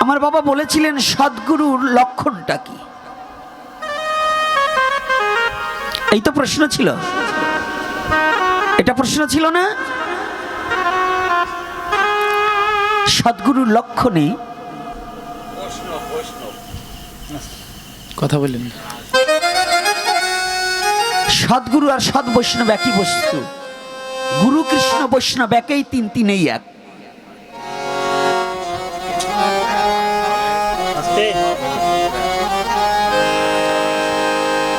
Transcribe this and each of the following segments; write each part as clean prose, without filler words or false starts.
আমার বাবা বলেছিলেন সদ্গুরুর লক্ষণটা কি? এই তো প্রশ্ন ছিল, এটা প্রশ্ন ছিল না? সদ্গুরুর লক্ষণে কথা বলেন। সদ্গুরু আর সৎ বৈষ্ণব একই বস্তু। গুরু কৃষ্ণ বৈষ্ণব একই, তিন তিনেই এক।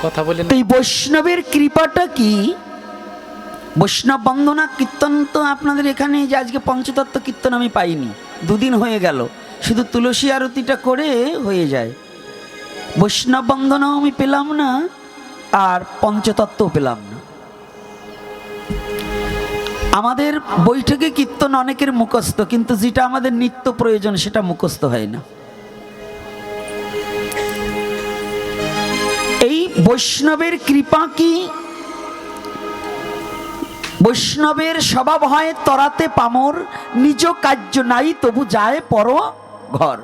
কথা বলেন। এই বৈষ্ণবের কৃপাটা কি? বৈষ্ণব বন্দনা কীর্তন তো আপনাদের এখানে, যে আজকে পঞ্চতত্ত্ব কীর্তন আমি পাইনি, দুদিন হয়ে গেল, শুধু তুলসী আরতিটা করে হয়ে যায়। বৈষ্ণব বন্দনাও আমি পেলাম না, আর পঞ্চতত্ত্বও পেলাম না। আমাদের বৈঠকে কীর্তন অনেকের মুখস্থ, কিন্তু যেটা আমাদের নিত্য প্রয়োজন সেটা মুখস্থ হয় না। এই বৈষ্ণবের কৃপা কি? বৈষ্ণবের স্বভাব হয় তরাতে পামর, নিজ কার্য নাই তবু যায় পর ঘর।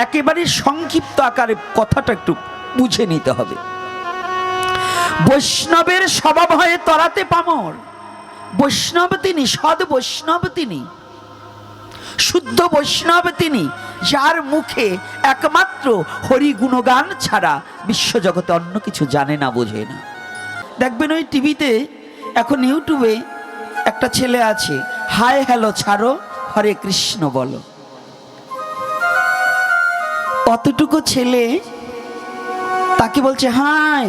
একেবারে সংক্ষিপ্ত আকারে কথাটা একটু বুঝে নিতে হবে। বৈষ্ণবের স্বভাব হয় তরাতে পামর। বৈষ্ণব তিনি, সদ বৈষ্ণব তিনি, শুদ্ধ বৈষ্ণব তিনি, যার মুখে একমাত্র হরি গুণগান ছাড়া বিশ্বজগতে অন্য কিছু জানে না, বোঝে না। দেখবেন ওই টিভিতে এখন ইউটিউবে একটা ছেলে আছে, হাই হ্যালো ছাড়ো, হরে কৃষ্ণ বলো। অতটুকু ছেলে তাকে বলছে হাই,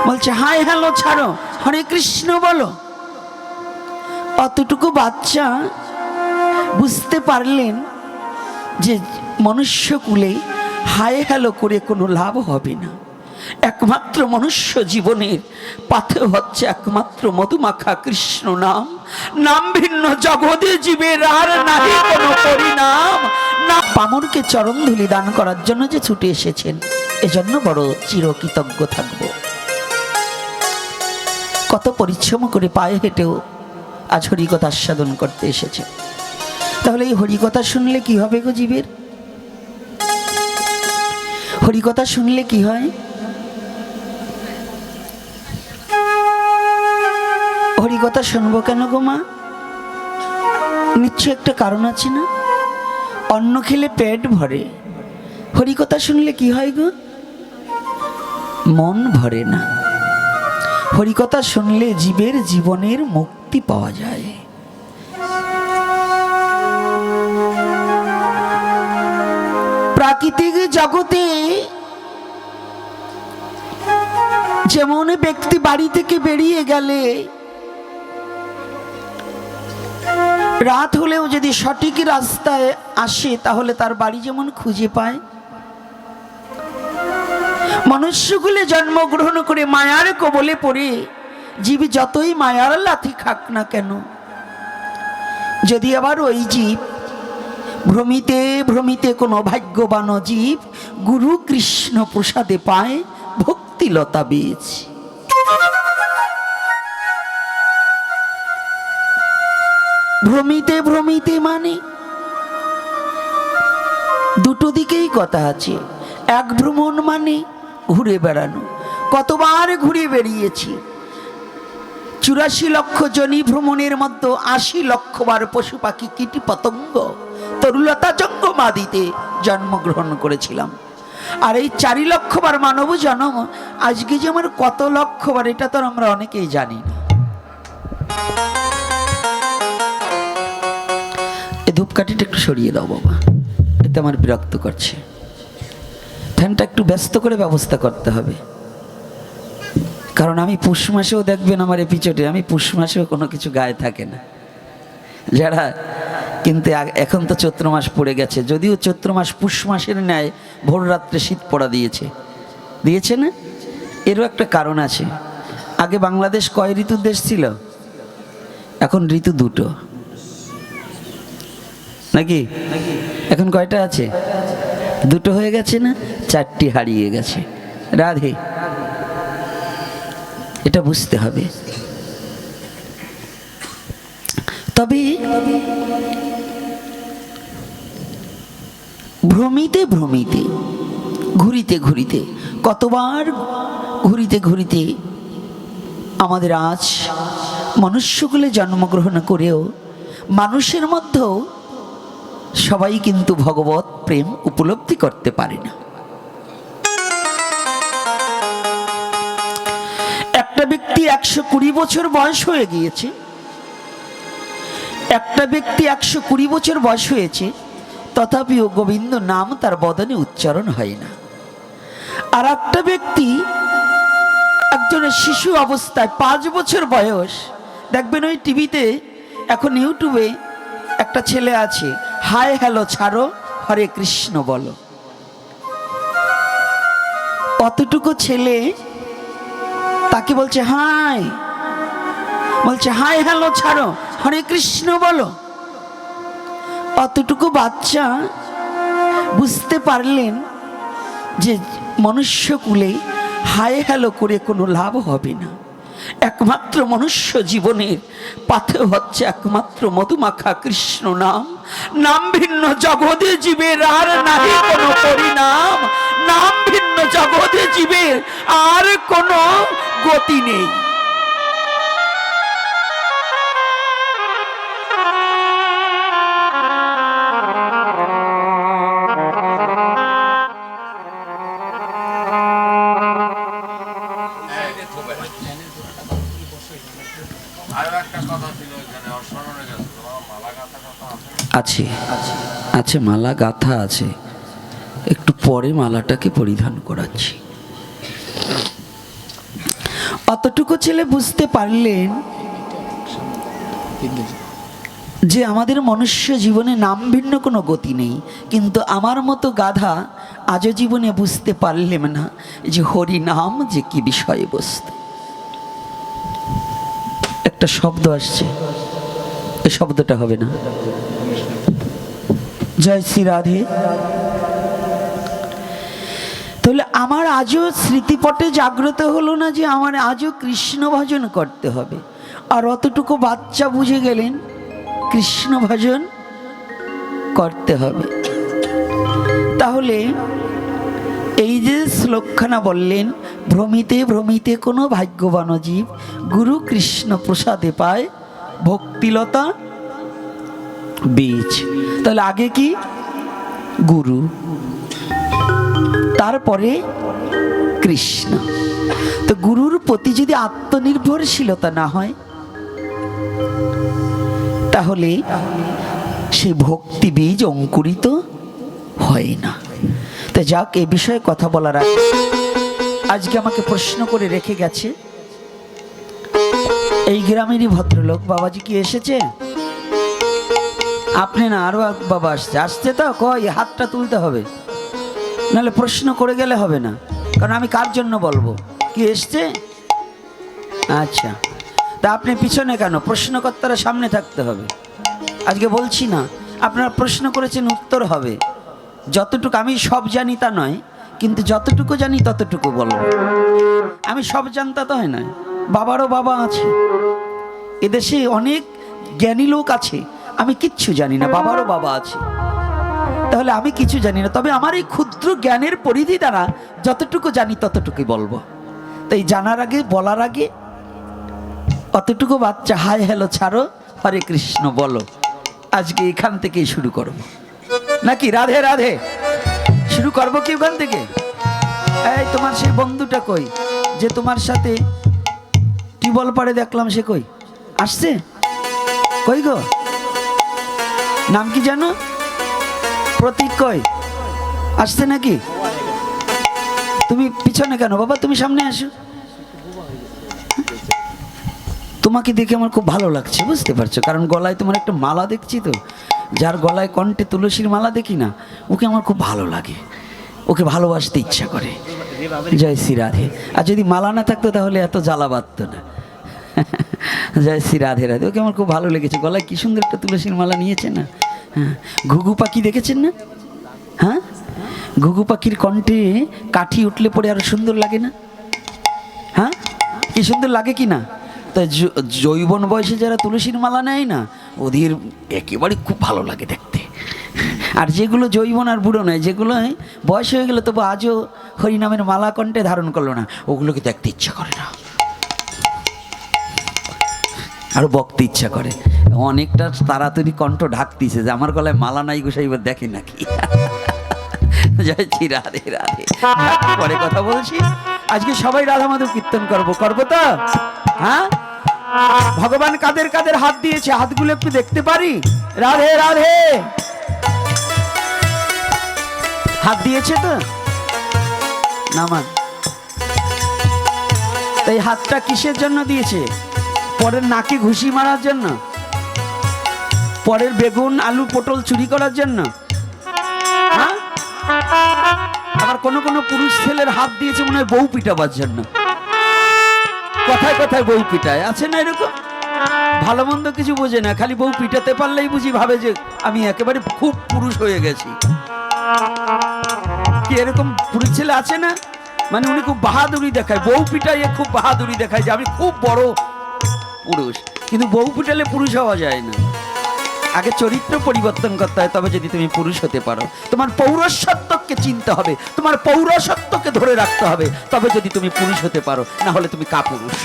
বলছে হাই হ্যালো ছাড়ো, হরে কৃষ্ণ বলো। অতটুকু বাচ্চা বুঝতে পারলেন যে মনুষ্যকুলে হাই হ্যালো করে কোনো লাভ হবে না। একমাত্র মনুষ্য জীবনের পাথে হচ্ছে একমাত্র মধুমাখা কৃষ্ণ নাম। নাম ভিন্ন জগতে জীবের আর নাহি কোনো পরিণাম। না পামরকে চরণ ধুলি দান করার জন্য যে ছুটে এসেছেন, এজন্য বড় চিরকৃতজ্ঞ থাকব। কত পরিশ্রম করে পায়ে হেঁটেও আজ হরিকথা আস্বাদন করতে এসেছে। তাহলে এই হরিকথা শুনলে কি হবে গো জীবের? হরিকথা শুনলে কি হয়? হরিকথা শুনবো কেন গো মা? নিশ্চয় একটা কারণ আছে না? অন্ন খেলে পেট ভরে, হরিকথা শুনলে কি হয় গো? মন ভরে না। হরিকথা শুনলে জীবের জীবনের মুক্তি পাওয়া যায়। প্রাকৃতিক জগতে যেমন ব্যক্তি বাড়ি থেকে বেরিয়ে গেলে রাত হলেও যদি সঠিক রাস্তায় আসে তাহলে তার বাড়ি যেমন খুঁজে পায়, মনুষ্যকুলে জন্মগ্রহণ করে মায়ার কবলে পড়ে জীব যতই মায়ার লাথি খাক না কেন, যদি আবার ওই জীব ভ্রমিতে ভ্রমিতে কোনো ভাগ্যবান জীব গুরু কৃষ্ণ প্রসাদে পায় ভক্তিলতা বীজ। ভ্রমিতে ভ্রমিতে মানে দুটো দিকেই কথা আছে। এক ভ্রমণ মানে ঘুরে বেড়ানো। কতবার ঘুরে বেরিয়েছি। 84 লক্ষ জনি ভ্রমণের মধ্যে 80 লক্ষ বার পশু পাখি কীট পতঙ্গ তরুলতা জঙ্গমাদিতে জন্মগ্রহণ করেছিলাম। আর এই 4 লক্ষ বার মানব জন্ম আজকে যে আমার কত লক্ষ বার, এটা তো আমরা অনেকেই জানি না। এই ধূপকাঠিটা একটু সরিয়ে দাও বাবা, এতে আমার বিরক্ত করছে। ফ্যানটা একটু ব্যস্ত করে ব্যবস্থা করতে হবে, কারণ আমি পুষ মাসেও দেখবেন আমার এপিসোডে, আমি পুষ মাসেও কোনো কিছু গায়ে থাকে না যারা, কিন্তু এখন তো চৈত্র মাস পড়ে গেছে, যদিও চৈত্র মাস পুষ মাসের ন্যায় ভোর রাত্রে শীত পড়া দিয়েছে না? এরও একটা কারণ আছে। আগে বাংলাদেশ কয় ঋতুর দেশ ছিল? এখন ঋতু দুটো নাকি? এখন কয়টা আছে? দুটো হয়ে গেছে না? 4টি হারিয়ে গেছে। রাধে, এটা বুঝতে হবে। তবে ভ্রমিতে ভ্রমিতে, ঘুরিতে ঘুরিতে, কতবার ঘুরিতে ঘুরিতে আমাদের আজ মনুষ্যকুলে জন্মগ্রহণ করেও মানুষের মধ্যেও সবাই কিন্তু ভগবত প্রেম উপলব্ধি করতে পারে না। একটা ব্যক্তি 120 বছর বয়স হয়ে গিয়েছে, একটা ব্যক্তি 120 বছর বয়স হয়েছে, তথাপিও গোবিন্দ নাম তার বদনে উচ্চারণ হয় না। আর একটা ব্যক্তি একজনের শিশু অবস্থায় 5 বছর বয়স, দেখবেন ওই টিভিতে এখন ইউটিউবে একটা ছেলে আছে, হাই হ্যালো ছাড়ো, হরে কৃষ্ণ বলো। অতটুকু ছেলে তাকে বলছে হাই হ্যালো ছাড়ো, হরে কৃষ্ণ বলো। অতটুকু বাচ্চা বুঝতে পারলেন যে মনুষ্যকুলে হাই হ্যালো করে কোনো লাভ হবে না। একমাত্র মনুষ্য জীবনের পাথেয় হচ্ছে একমাত্র মধুমাখা কৃষ্ণ নাম। নাম ভিন্ন জগতে জীবের আর নাহি কোনো পরিণাম, নাম ভিন্ন জগতে জীবের আর কোনো গতি নেই। আছে আছে মালা গাথা আছে, একটু পরে মালাটাকে পরিধান করাচ্ছি। অতটুকু ছেলে বুঝতে পারলেন যে আমাদের মনুষ্য জীবনে নাম ভিন্ন কোনো গতি নেই, কিন্তু আমার মতো গাধা আজও জীবনে বুঝতে পারলেন না যে হরি নাম যে কি বিষয়বস্তু। একটা শব্দ আসছে, এই শব্দটা হবে না। জয় শ্রী রাধে। তাহলে আমার আজও স্মৃতিপটে জাগ্রত হলো না যে আমার আজও কৃষ্ণ ভজন করতে হবে। আর অতটুকু বাচ্চা বুঝে গেলেন কৃষ্ণ ভজন করতে হবে। তাহলে এই যে শ্লোকখানা বললেন, ভ্রমিতে ভ্রমিতে কোনো ভাগ্যবান জীব গুরু কৃষ্ণ প্রসাদে পায় ভক্তিলতা বীজ। তাহলে আগে কি? গুরু, তারপরে কৃষ্ণ। তো গুরুর প্রতি যদি আত্মনির্ভরশীলতা না হয় তাহলে সেই ভক্তি বীজ অঙ্কুরিত হয় না। তো যাক, এ বিষয়ে কথা বলার আগে আজকে আমাকে প্রশ্ন করে রেখে গেছে এই গ্রামেরই ভদ্রলোক, বাবাজি কি এসেছে? আপনি না, আরো বাবা আসছে। আসছে তো কই, হাতটা তুলতে হবে, নাহলে প্রশ্ন করে গেলে হবে না। কারণ আমি কার জন্য বলবো, কি এসছে? আচ্ছা, তা আপনি পিছনে কেন? প্রশ্নকর্তারা সামনে থাকতে হবে। আজকে বলছি না, আপনারা প্রশ্ন করেছেন, উত্তর হবে। যতটুকু আমি সব জানি তা নয়, কিন্তু যতটুকু জানি ততটুকু বলবো। আমি সব জানতা তো হয় না, বাবারও বাবা আছে। এদেশে অনেক জ্ঞানী লোক আছে, আমি কিচ্ছু জানি না, বাবারও বাবা আছে। তাহলে আমি কিছু জানি না, তবে আমার এই ক্ষুদ্র জ্ঞানের পরিধি দ্বারা যতটুকু জানি ততটুকুই বলবো। তাই জানার আগে, বলার আগে অতটুকু বাচ্চা হাই হ্যালো ছাড়ো, হরে কৃষ্ণ বলো। আজকে এখান থেকেই শুরু করব নাকি? রাধে রাধে শুরু করবো কি ওখান থেকে? এই তোমার সেই বন্ধুটা কই, যে তোমার সাথে টিউবওয়েল পাড়ে দেখলাম, সে কই? আসছে? কই গো, নাম কি জানো? প্রতীক কই? আসছে নাকি? তুমি পিছনে কেন বাবা, তুমি সামনে আসো। তোমাকে দেখে আমার খুব ভালো লাগছে, বুঝতে পারছো? কারণ গলায় তোমার একটা মালা দেখছি, তো যার গলায় কণ্ঠে তুলসীর মালা দেখি না, ওকে আমার খুব ভালো লাগে, ওকে ভালোবাসতে ইচ্ছা করে। জয় শ্রী রাধে। আর যদি মালা না থাকতো তাহলে এত জ্বালা বাঁধত না। জয় শ্রী রাধে রাধে। ওকে আমার খুব ভালো লেগেছে, গলায় কি সুন্দর একটা তুলসীর মালা নিয়েছে না। হ্যাঁ, ঘুঘু পাখি দেখেছেন না? হ্যাঁ, ঘুঘু পাখির কণ্ঠে কাঠি উঠলে পরে আরো সুন্দর লাগে না? হ্যাঁ, কি সুন্দর লাগে কি না? তাই যৌবন বয়সে যারা তুলসীর মালা নেয় না, ওদের একেবারে খুব ভালো লাগে দেখতে। আর যেগুলো জৈবন আর বুড়ো নয়, যেগুলো বয়স হয়ে গেলে তবু আজও হরিনামের মালা কণ্ঠে ধারণ করলো না, ওগুলোকে দেখতে ইচ্ছা করে না, আরো বকতে ইচ্ছা করে। অনেকটা তাড়াতাড়ি কণ্ঠ ঢাকতিছে যে আমার গলায় মালা নাই গোসাইবার দেখে নাকি। জয় শ্রী রাধে রাধে। পরে কথা বলছি। আজকে সবাই রাধা মাধব কীর্তন করবো তো? হ্যাঁ, ভগবান কাদের কাদের হাত দিয়েছে, হাতগুলো একটু দেখতে পারি? রাধে রাধে। হাত দিয়েছে তো নামান। এই হাতটা কিসের জন্য দিয়েছে? পরের নাকে ঘুষি মারার জন্য? পরের বেগুন আলু পটল চুরি করার জন্য? হ্যাঁ, আবার কোন কোন পুরুষ ছেলের হাত দিয়েছে মনে হয় বউ পিটাবার জন্য। কথায় কথায় বউ পিটায়, আছে না এরকম? ভালো মন্দ কিছু বোঝে না, খালি বউ পিটাতে পারলেই বুঝি ভাবে যে আমি একেবারে খুব পুরুষ হয়ে গেছি। কি এরকম পুরুষ ছেলে আছে না? মানে উনি খুব বাহাদুরি দেখায়, বউ পিটাইয়ে খুব বাহাদুরি দেখায় যে আমি খুব বড় পুরুষ। কিন্তু বউ পিটালে পুরুষ হওয়া যায় না, আগে চরিত্র পরিবর্তন করতে হয়, তবে যদি তুমি পুরুষ হতে পারো। তোমার পৌরসত্বকে চিনতে হবে, তোমার পৌরসত্বকে ধরে রাখতে হবে, তবে যদি তুমি পুরুষ হতে পারো, না হলে তুমি কাপুরুষ।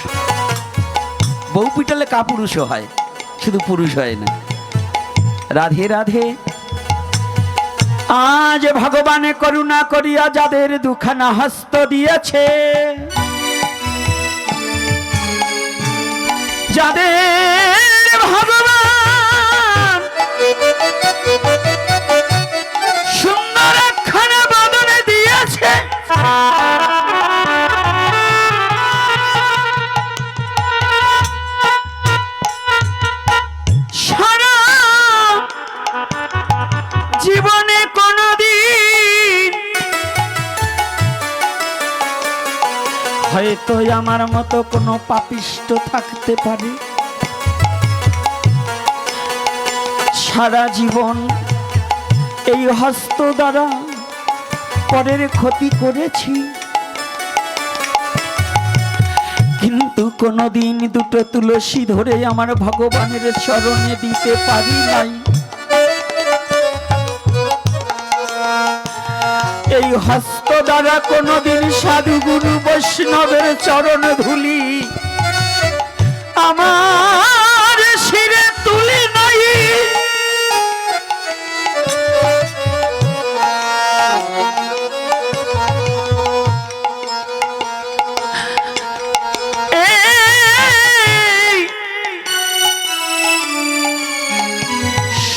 বউ পিটালে কাপুরুষও হয়, শুধু পুরুষ হয় না। রাধে রাধে। আজ ভগবানে করুণা করিয়া যাদের দুখানা হস্ত দিয়েছে, যাদের ভগবান সুন্দর একখানা বদনে দিয়েছে, সারা জীবনে কোনদিন হয়তো আমার মতো কোনো পাপিষ্ট থাকতে পারে, সারা জীবন এই হস্ত দ্বারা পরের ক্ষতি করেছি, কিন্তু কোনদিন দুটো তুলসী ধরে আমার ভগবানের চরণে দিতে পারি নাই। এই হস্ত দ্বারা কোনদিন সাধু গুরু বৈষ্ণবের চরণ ধুলি আমার শিরে তুলি নাই।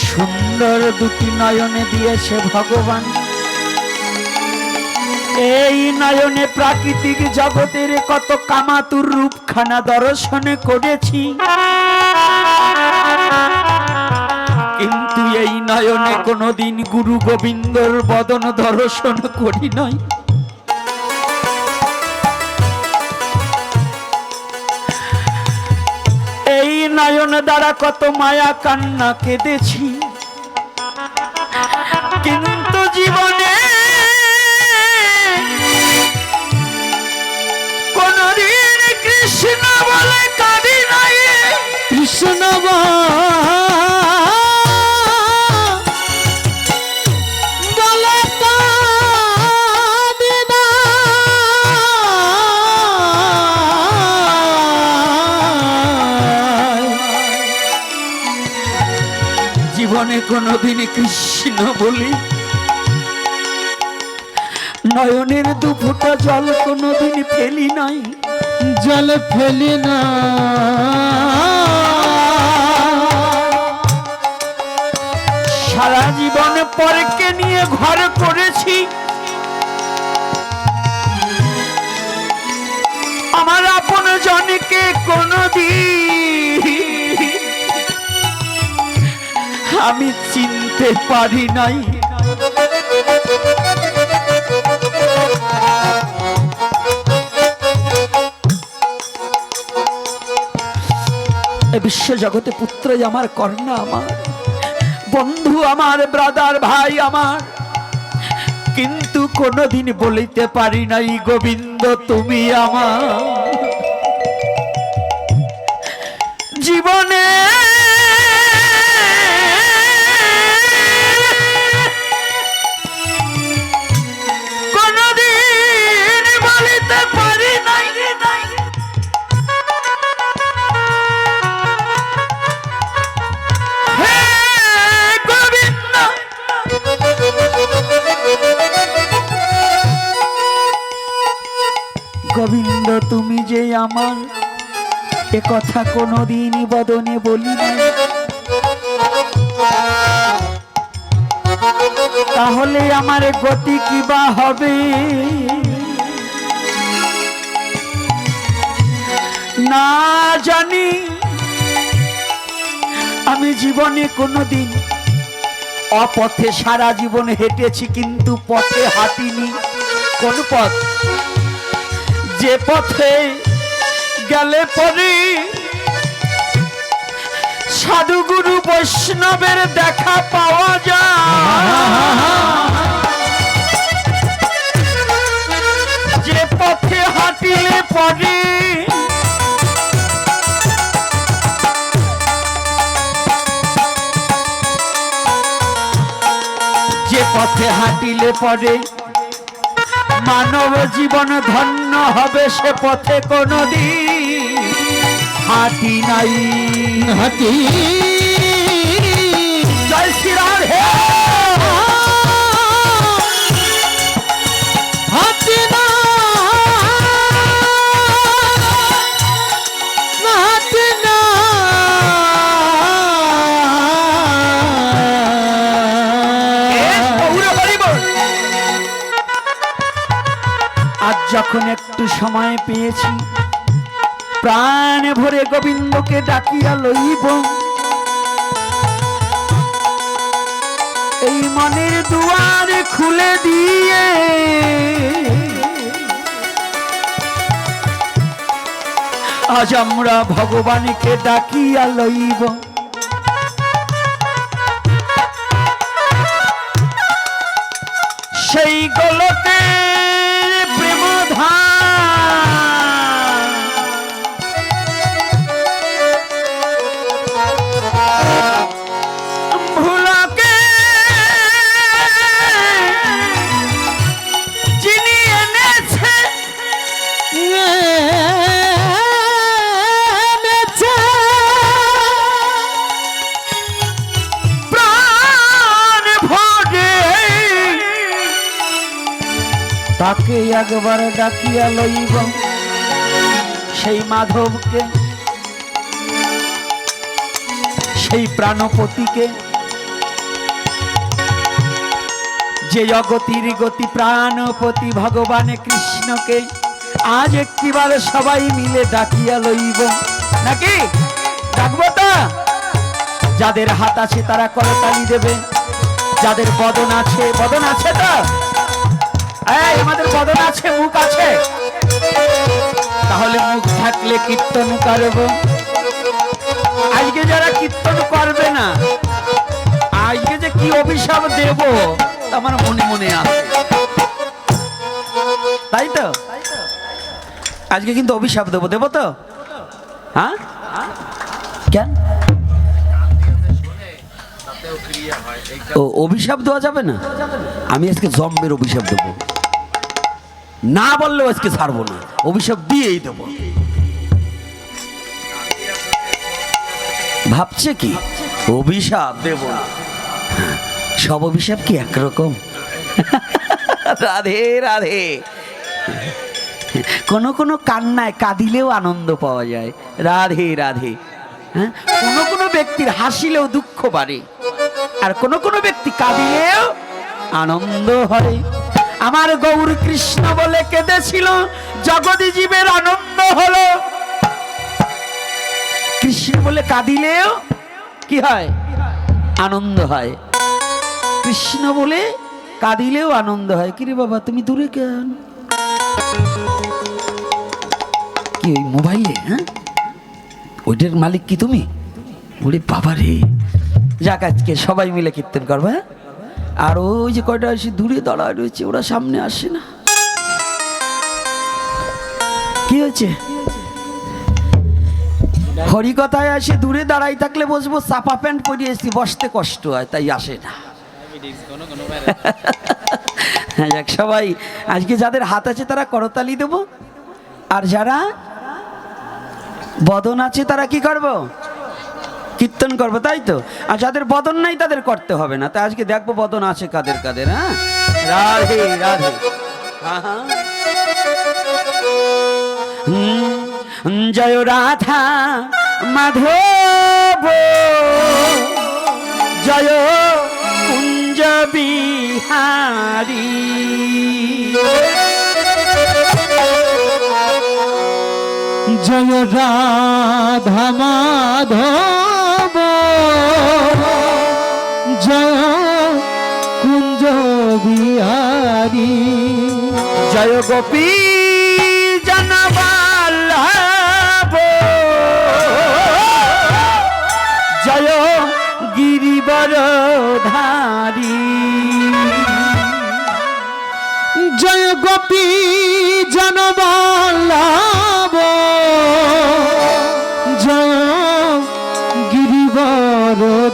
সুন্দর দুটি নয়নে দিয়েছে ভগবান, এই নয়নে প্রাকৃতিক জগতের কত কামাতুর রূপখানা দর্শন করেছি, কিন্তু এই নয়নে কোনদিন গুরু গোবিন্দর বদন দর্শন করি নাই। এই নয়ন দ্বারা কত মায়া কান্না কেঁদেছি, কিন্তু জীবনে কোনদিন কৃষ্ণ বলে কাঁদি নাই। কৃষ্ণ বলে কাঁদি না, জীবনে কোনদিন কৃষ্ণ বলি নয়নের দুফোঁটা জল কোনদিন ফেলি নাই, জল ফেলি না। সারা জীবন পরকে নিয়ে ঘর করেছি, আমার আপন জনকে কোনদিন আমি চিনতে পারি নাই। বিশ্ব জগতে পুত্রই আমার, কর্ণা আমার, বন্ধু আমার, ব্রাদার ভাই আমার, কিন্তু কোনদিন বলিতে পারি নাই গোবিন্দ তুমি আমার। জীবনে আমার এ কথা কোনোদিনই বদনে বলি না, তাহলে আমার গতি কি বা হবে? না জানি আমি জীবনে কোনোদিন অপথে সারা জীবন হেঁটেছি, কিন্তু পথে হাঁটিনি। কোন পথ? যে পথে গেলে পরে সাধু গুরু বৈষ্ণবের দেখা পাওয়া যায়, যে পথে হাঁটিলে পরে পথে হাঁটিলে পরে মানব জীবন ধন্য হবে, সে পথে কোনদিন হাঁটি নাই। হাঁটি জয় শ্রীরাম হে হাঁটি না হাঁটি না। আজ যখন একটু সময় পেয়েছি, প্রাণ ভরে গোবিন্দকে ডাকিয়া লইব, এই মনের দুয়ার খুলে দিয়ে আজ আমরা ভগবানকে ডাকিয়া লইব। সেই গোলকে ভুলাকে যিনি এনেছে প্রাণ ভরে, তাকে একবার ডাকিয়া লইব। সেই মাধবকে, সেই প্রাণপতিকে, যে জগতির গতি প্রাণপতি ভগবান কৃষ্ণকে আজ একটিবার সবাই মিলে ডাকিয়া লইব। নাকি ডাকবো তো? যাদের হাত আছে তারা করতালি দেবে, যাদের বদন আছে, বদন আছে তো? এই আমাদের বদন আছে, মুখ আছে, তাহলে মুখ থাকলে কীর্তন করব। আজকে যারা কীর্তন করবে না, আজকে যে কি অভিশাপ দেব আমার মনে মনে আছে, তাই তো? আজকে কিন্তু অভিশাপ দেব, দেব তো? হ্যাঁ, কেন? ও অভিশাপ দেওয়া যাবে না? আমি আজকে জম্মের অভিশাপ দেব, না বললেও আজকে ছাড়বো না, অভিশাপ দিয়েই দেব। ভাবছে কি অভিশাপ দেব না? সব অভিশাপ কি একরকম? রাধে রাধে। কোন কোন কান্নায় কাঁদিলেও আনন্দ পাওয়া যায়, রাধে রাধে। হ্যাঁ, কোন কোন ব্যক্তির হাসিলেও দুঃখ বাড়ে, আর কোন কোন ব্যক্তি কাঁদিলেও আনন্দ হয়। আমার গৌর কৃষ্ণ বলে কেঁদেছিল, জগৎ জীবের আনন্দ হলো। কৃষ্ণ বলে কাঁদিলেও কি হয়? আনন্দ হয়। কৃষ্ণ বলে কাঁদিলেও আনন্দ হয়। কিরে বাবা তুমি দূরে কেন? কি ওই মোবাইলে? হ্যাঁ, ওইটার মালিক কি তুমি? ওরে বাবা রে। যাক, আজকে সবাই মিলে কীর্তন করবে। আর ওই যে কয়টা এসে দূরে দাঁড়ায় রয়েছে, ওরা সামনে আসে না। কি হয়েছে? হরিকথায় আসে দূরে দাঁড়াই থাকলে বসবো, চাপা প্যান্ট পরে এসেছি, বসতে কষ্ট হয়, তাই আসে না। যাক, সবাই আজকে যাদের হাত আছে তারা করতালি দেব, আর যারা বদন আছে তারা কি করব? কীর্তন করবো, তাই তো? আর যাদের বদন নাই তাদের করতে হবে না। তাই আজকে দেখবো বদন আছে কাদের কাদের। হ্যাঁ, রাধে রাধে। জয় রাধা মাধব জয় কুঞ্জ বিহারী। জয় রাধা মাধব জয় কুঞ্জ বিহারী। জয় গোপী জনবল্লভ জয় গিরিবরধারী। জয় গোপী জনবল্লভ জয় গিরিবরধারী।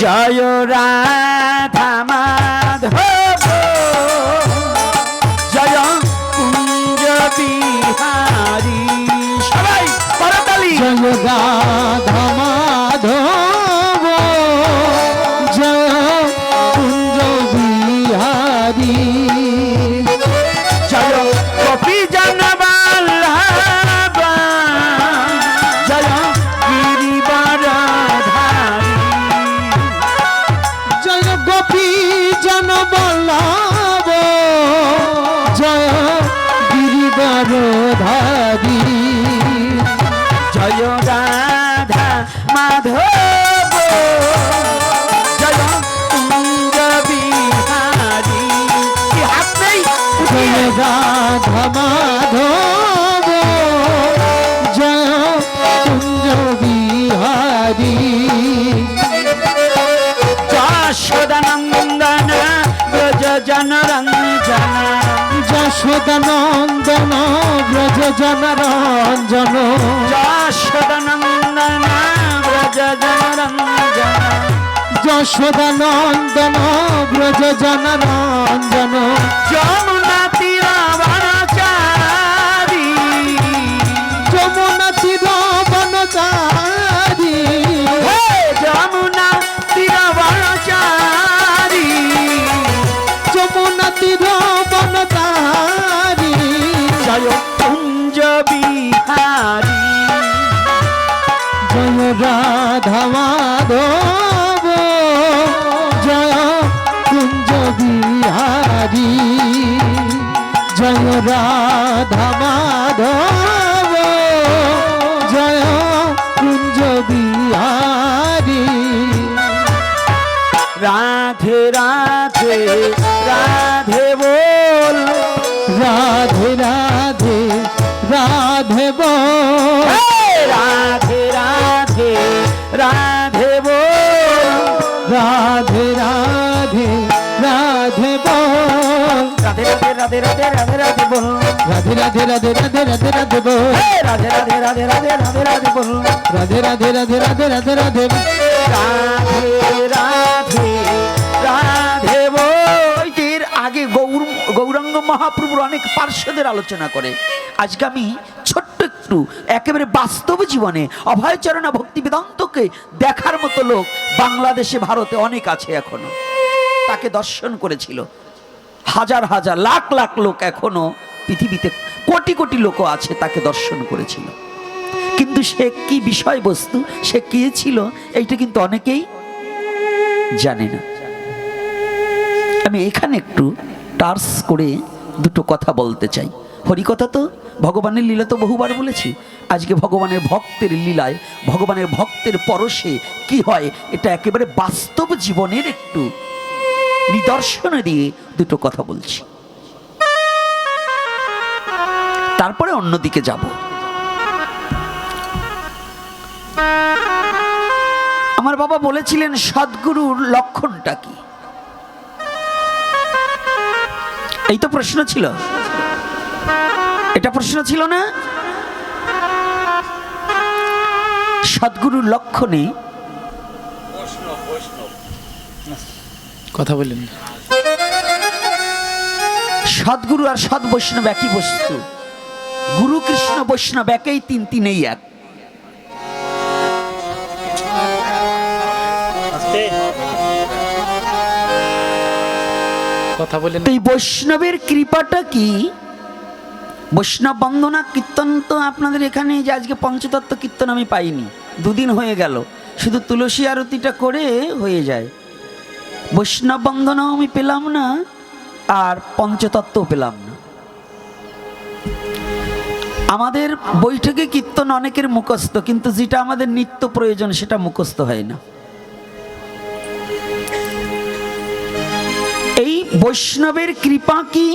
জয় রাধা মাধব জয় কুঞ্জ বিহারী। সবাই করতালি। জয় রাধা মাধব জয় কুঞ্জ বিহারী। জয় গোপী জনবল্লভ জয় গিরিবরধারী। জয় গোপী জনবল্লভ জয় গিরিবরধারী। জয় রাধা মাধব জয় কুঞ্জ বিহারী। কি হাত নেই? জয় রাধা মাধব জয় কুঞ্জ বিহারী। যশোদানন্দন ব্রজ জনরঞ্জন যশোদানন্দন ব্রজ জনরঞ্জন। যশোদানন্দন ব্রজ জনরঞ্জন যশোদানন্দন ব্রজ জনরঞ্জন। যমুনা তীরবনচারী যমুনা তীর বনচারী। হে যমুনা তীরবনচারী যমুনা তীর বনচারী। জয় কুঞ্জ বিহারী। জয় রাধা মাধব জয় কুঞ্জ বিহারী। জয় রাধা মাধব জয় কুঞ্জ বিহারী। রাধে রাধে রাধে বল রাধে রাধে রাধে বল। হে রাধে রাধে রাধে বল রাধে রাধে রাধে বল। রাধে রাধে রাধে রাধে রাধে রাধে বল রাধে রাধে রাধে রাধে রাধে রাধে বল। হে রাধে রাধে রাধে রাধে রাধে রাধে বল রাধে রাধে রাধে রাধে রাধে রাধে বল। রাধে রাধে রাধে বল। এর আগে গৌরাঙ্গ মহাপ্রভুর অনেক পার্শ্বদের আলোচনা করে। আজকে আমি ছোট্ট একটু একেবারে বাস্তব জীবনে অভয়চরণা ভক্তি বেদান্তকে দেখার মতো লোক বাংলাদেশে ভারতে অনেক আছে এখনো। তাকে দর্শন করেছিল হাজার হাজার লাখ লাখ লোক, এখনো পৃথিবীতে কোটি কোটি লোক আছে তাকে দর্শন করেছিল। কিন্তু সে কি বিষয়বস্তু, সে কে ছিল, এইটা কিন্তু অনেকেই জানে না। আমি এখানে একটু টার্স করে দুটো কথা বলতে চাই। হরিকথা তো ভগবানের লীলা তো বহুবার বলেছি। আজকে ভগবানের ভক্তের লীলায়, ভগবানের ভক্তের পরশে কি হয়, এটা একেবারে বাস্তব জীবনের একটু নিদর্শন দিয়ে দুটো কথা বলছি, তারপরে অন্যদিকে যাব। আমার বাবা বলেছিলেন সদ্গুরুর লক্ষণটা কি? এই তো প্রশ্ন ছিল, এটা প্রশ্ন ছিল না? সদ্গুরুর লক্ষণে কথা বলেন। সদ্গুরু আর সৎ বৈষ্ণব একই বস্তু। গুরু কৃষ্ণ বৈষ্ণব একই, তিন তিনেই এক। কথা বলেন। এই বৈষ্ণবের কৃপাটা কি বৈষ্ণব বন্দনা কীর্তন তো আপনাদের এখানে, যে আজকে পঞ্চতত্ত্ব কীর্তন আমি পাইনি, দুদিন হয়ে গেল, শুধু তুলসী আরতিটা করে হয়ে যায়। বৈষ্ণব বন্দনাও আমি পেলাম না, আর পঞ্চতত্ত্বও পেলাম না। আমাদের বৈঠকে কীর্তন অনেকের মুখস্থ, কিন্তু যেটা আমাদের নিত্য প্রয়োজন সেটা মুখস্থ হয় না। এই বৈষ্ণবের কৃপা কি?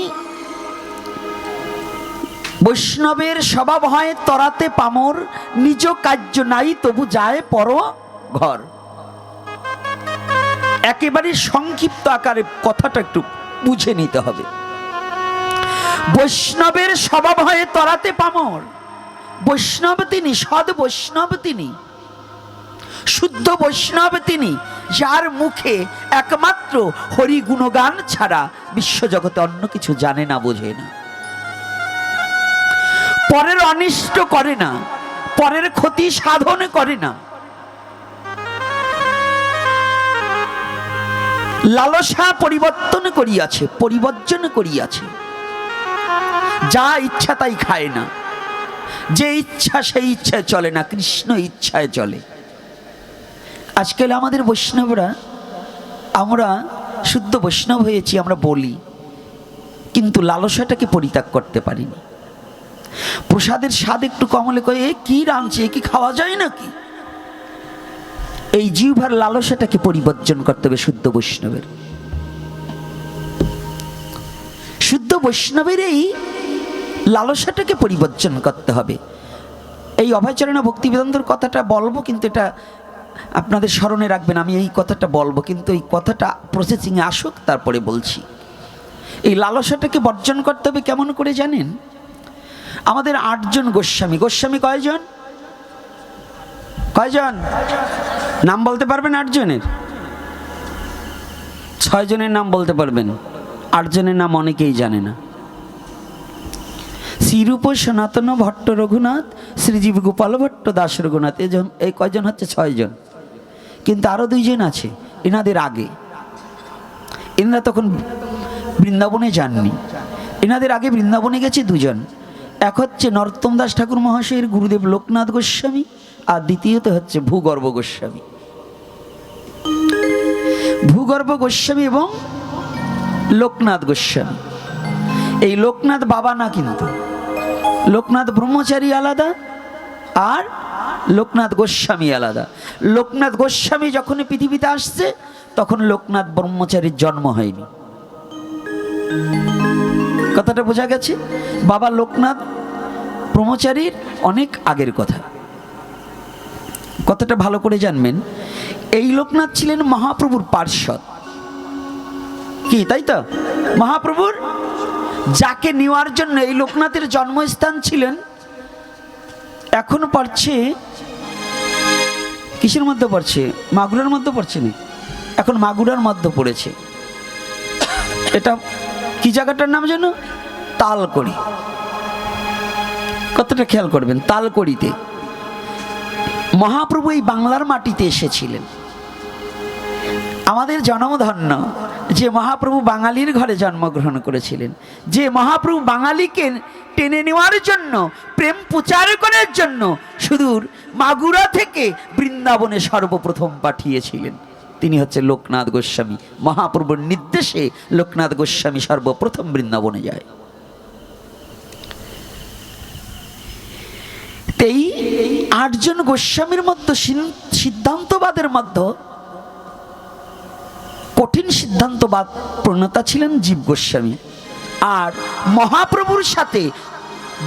বৈষ্ণবের স্বভাব হয় তরাতে পামর, নিজ কার্য নাই তবু যায় পর ঘর। একেবারে সংক্ষিপ্ত আকারে কথাটা একটু বুঝে নিতে হবে। বৈষ্ণবের স্বভাব হয় তরাতে পামর। বৈষ্ণব তিনি, সদ বৈষ্ণব তিনি, শুদ্ধ বৈষ্ণব তিনি, যার মুখে একমাত্র হরি গুণগান ছাড়া বিশ্বজগতে অন্য কিছু জানে না, বোঝে না, পরের অনিষ্ট করে না, পরের ক্ষতি সাধন করে না। লালসা পরিবর্তন করিয়াছে, পরিবর্জন করিয়াছে, যা ইচ্ছা তাই খায় না, যে ইচ্ছা সেই ইচ্ছায় চলে না, কৃষ্ণ ইচ্ছায় চলে। আজকাল আমাদের বৈষ্ণবরা, আমরা শুদ্ধ বৈষ্ণব হয়েছি আমরা বলি, কিন্তু লালসাটাকে পরিত্যাগ করতে পারিনি। প্রসাদের স্বাদ একটু কমলে কয়ে এ কি রাঁধছে, এ কি খাওয়া যায় নাকি? এই জিহ্বার লালসাটাকে পরিবর্জন করতে হবে শুদ্ধ বৈষ্ণবের। শুদ্ধ বৈষ্ণবের এই লালসাটাকে পরিবর্জন করতে হবে। এই অভয়চরণ ভক্তি বেদান্তর কথাটা বলবো, কিন্তু এটা আপনাদের স্মরণে রাখবেন, আমি এই কথাটা বলবো, কিন্তু এই কথাটা প্রসেসিংয়ে আসুক তারপরে বলছি। এই লালসাটাকে বর্জন করতে হবে কেমন করে জানেন? আমাদের 8 জন গোস্বামী। গোস্বামী কয়জন? কয়জন নাম বলতে পারবেন? 8 জনের। 6 জনের নাম বলতে পারবেন, 8 জনের নাম অনেকেই জানে না। শ্রীরূপ সনাতন ভট্ট রঘুনাথ, শ্রীজীব গোপাল ভট্ট দাস রঘুনাথ, এই কয়জন হচ্ছে? 6 জন। কিন্তু আরো 2 জন আছে এনাদের আগে, এনারা তখন বৃন্দাবনে যাননি, এনাদের আগে বৃন্দাবনে গেছে 2 জন। এক হচ্ছে নরোত্তম দাস ঠাকুর মহাশয়ের গুরুদেব লোকনাথ গোস্বামী, আর দ্বিতীয়ত হচ্ছে ভূগর্ভ গোস্বামী। ভূগর্ভ গোস্বামী এবং লোকনাথ গোস্বামী। এই লোকনাথ বাবা না, কিন্তু লোকনাথ ব্রহ্মচারী আলাদা আর লোকনাথ গোস্বামী আলাদা। লোকনাথ গোস্বামী যখন পৃথিবীতে আসছে তখন লোকনাথ ব্রহ্মচারীর জন্ম হয়নি। কথাটা বোঝা গেছে? বাবা লোকনাথ ব্রহ্মচারীর অনেক আগের কথা। কথাটা ভালো করে জানবেন। এই লোকনাথ ছিলেন মহাপ্রভুর পার্ষদ, কি তাই তো? মহাপ্রভুর যাকে নেওয়ার জন্য এই লোকনাথের জন্মস্থান ছিলেন, এখন পড়ছে কিসের মধ্যে পড়ছে? মাগুরার মধ্যে পড়ছে না, এখন মাগুরার মধ্যে পড়েছে। এটা কি জায়গাটার নাম যেন? তালকড়ি। কতটা খেয়াল করবেন, তালকড়িতে মহাপ্রভু এই বাংলার মাটিতে এসেছিলেন। আমাদের জন্মধন্য যে মহাপ্রভু বাঙালির ঘরে জন্মগ্রহণ করেছিলেন, যে মহাপ্রভু বাঙালিকে টেনে নেওয়ার জন্য, প্রেম প্রচার করার জন্য সুদূর মাগুরা থেকে বৃন্দাবনে সর্বপ্রথম পাঠিয়েছিলেন, তিনি হচ্ছে লোকনাথ গোস্বামী। মহাপ্রভুর নির্দেশে লোকনাথ গোস্বামী সর্বপ্রথম বৃন্দাবনে যায়। এই 8 জন গোস্বামীর মধ্যে সিদ্ধান্তবাদের মধ্যে কঠিন সিদ্ধান্তবাদ প্রণেতা ছিলেন জীব গোস্বামী। আর মহাপ্রভুর সাথে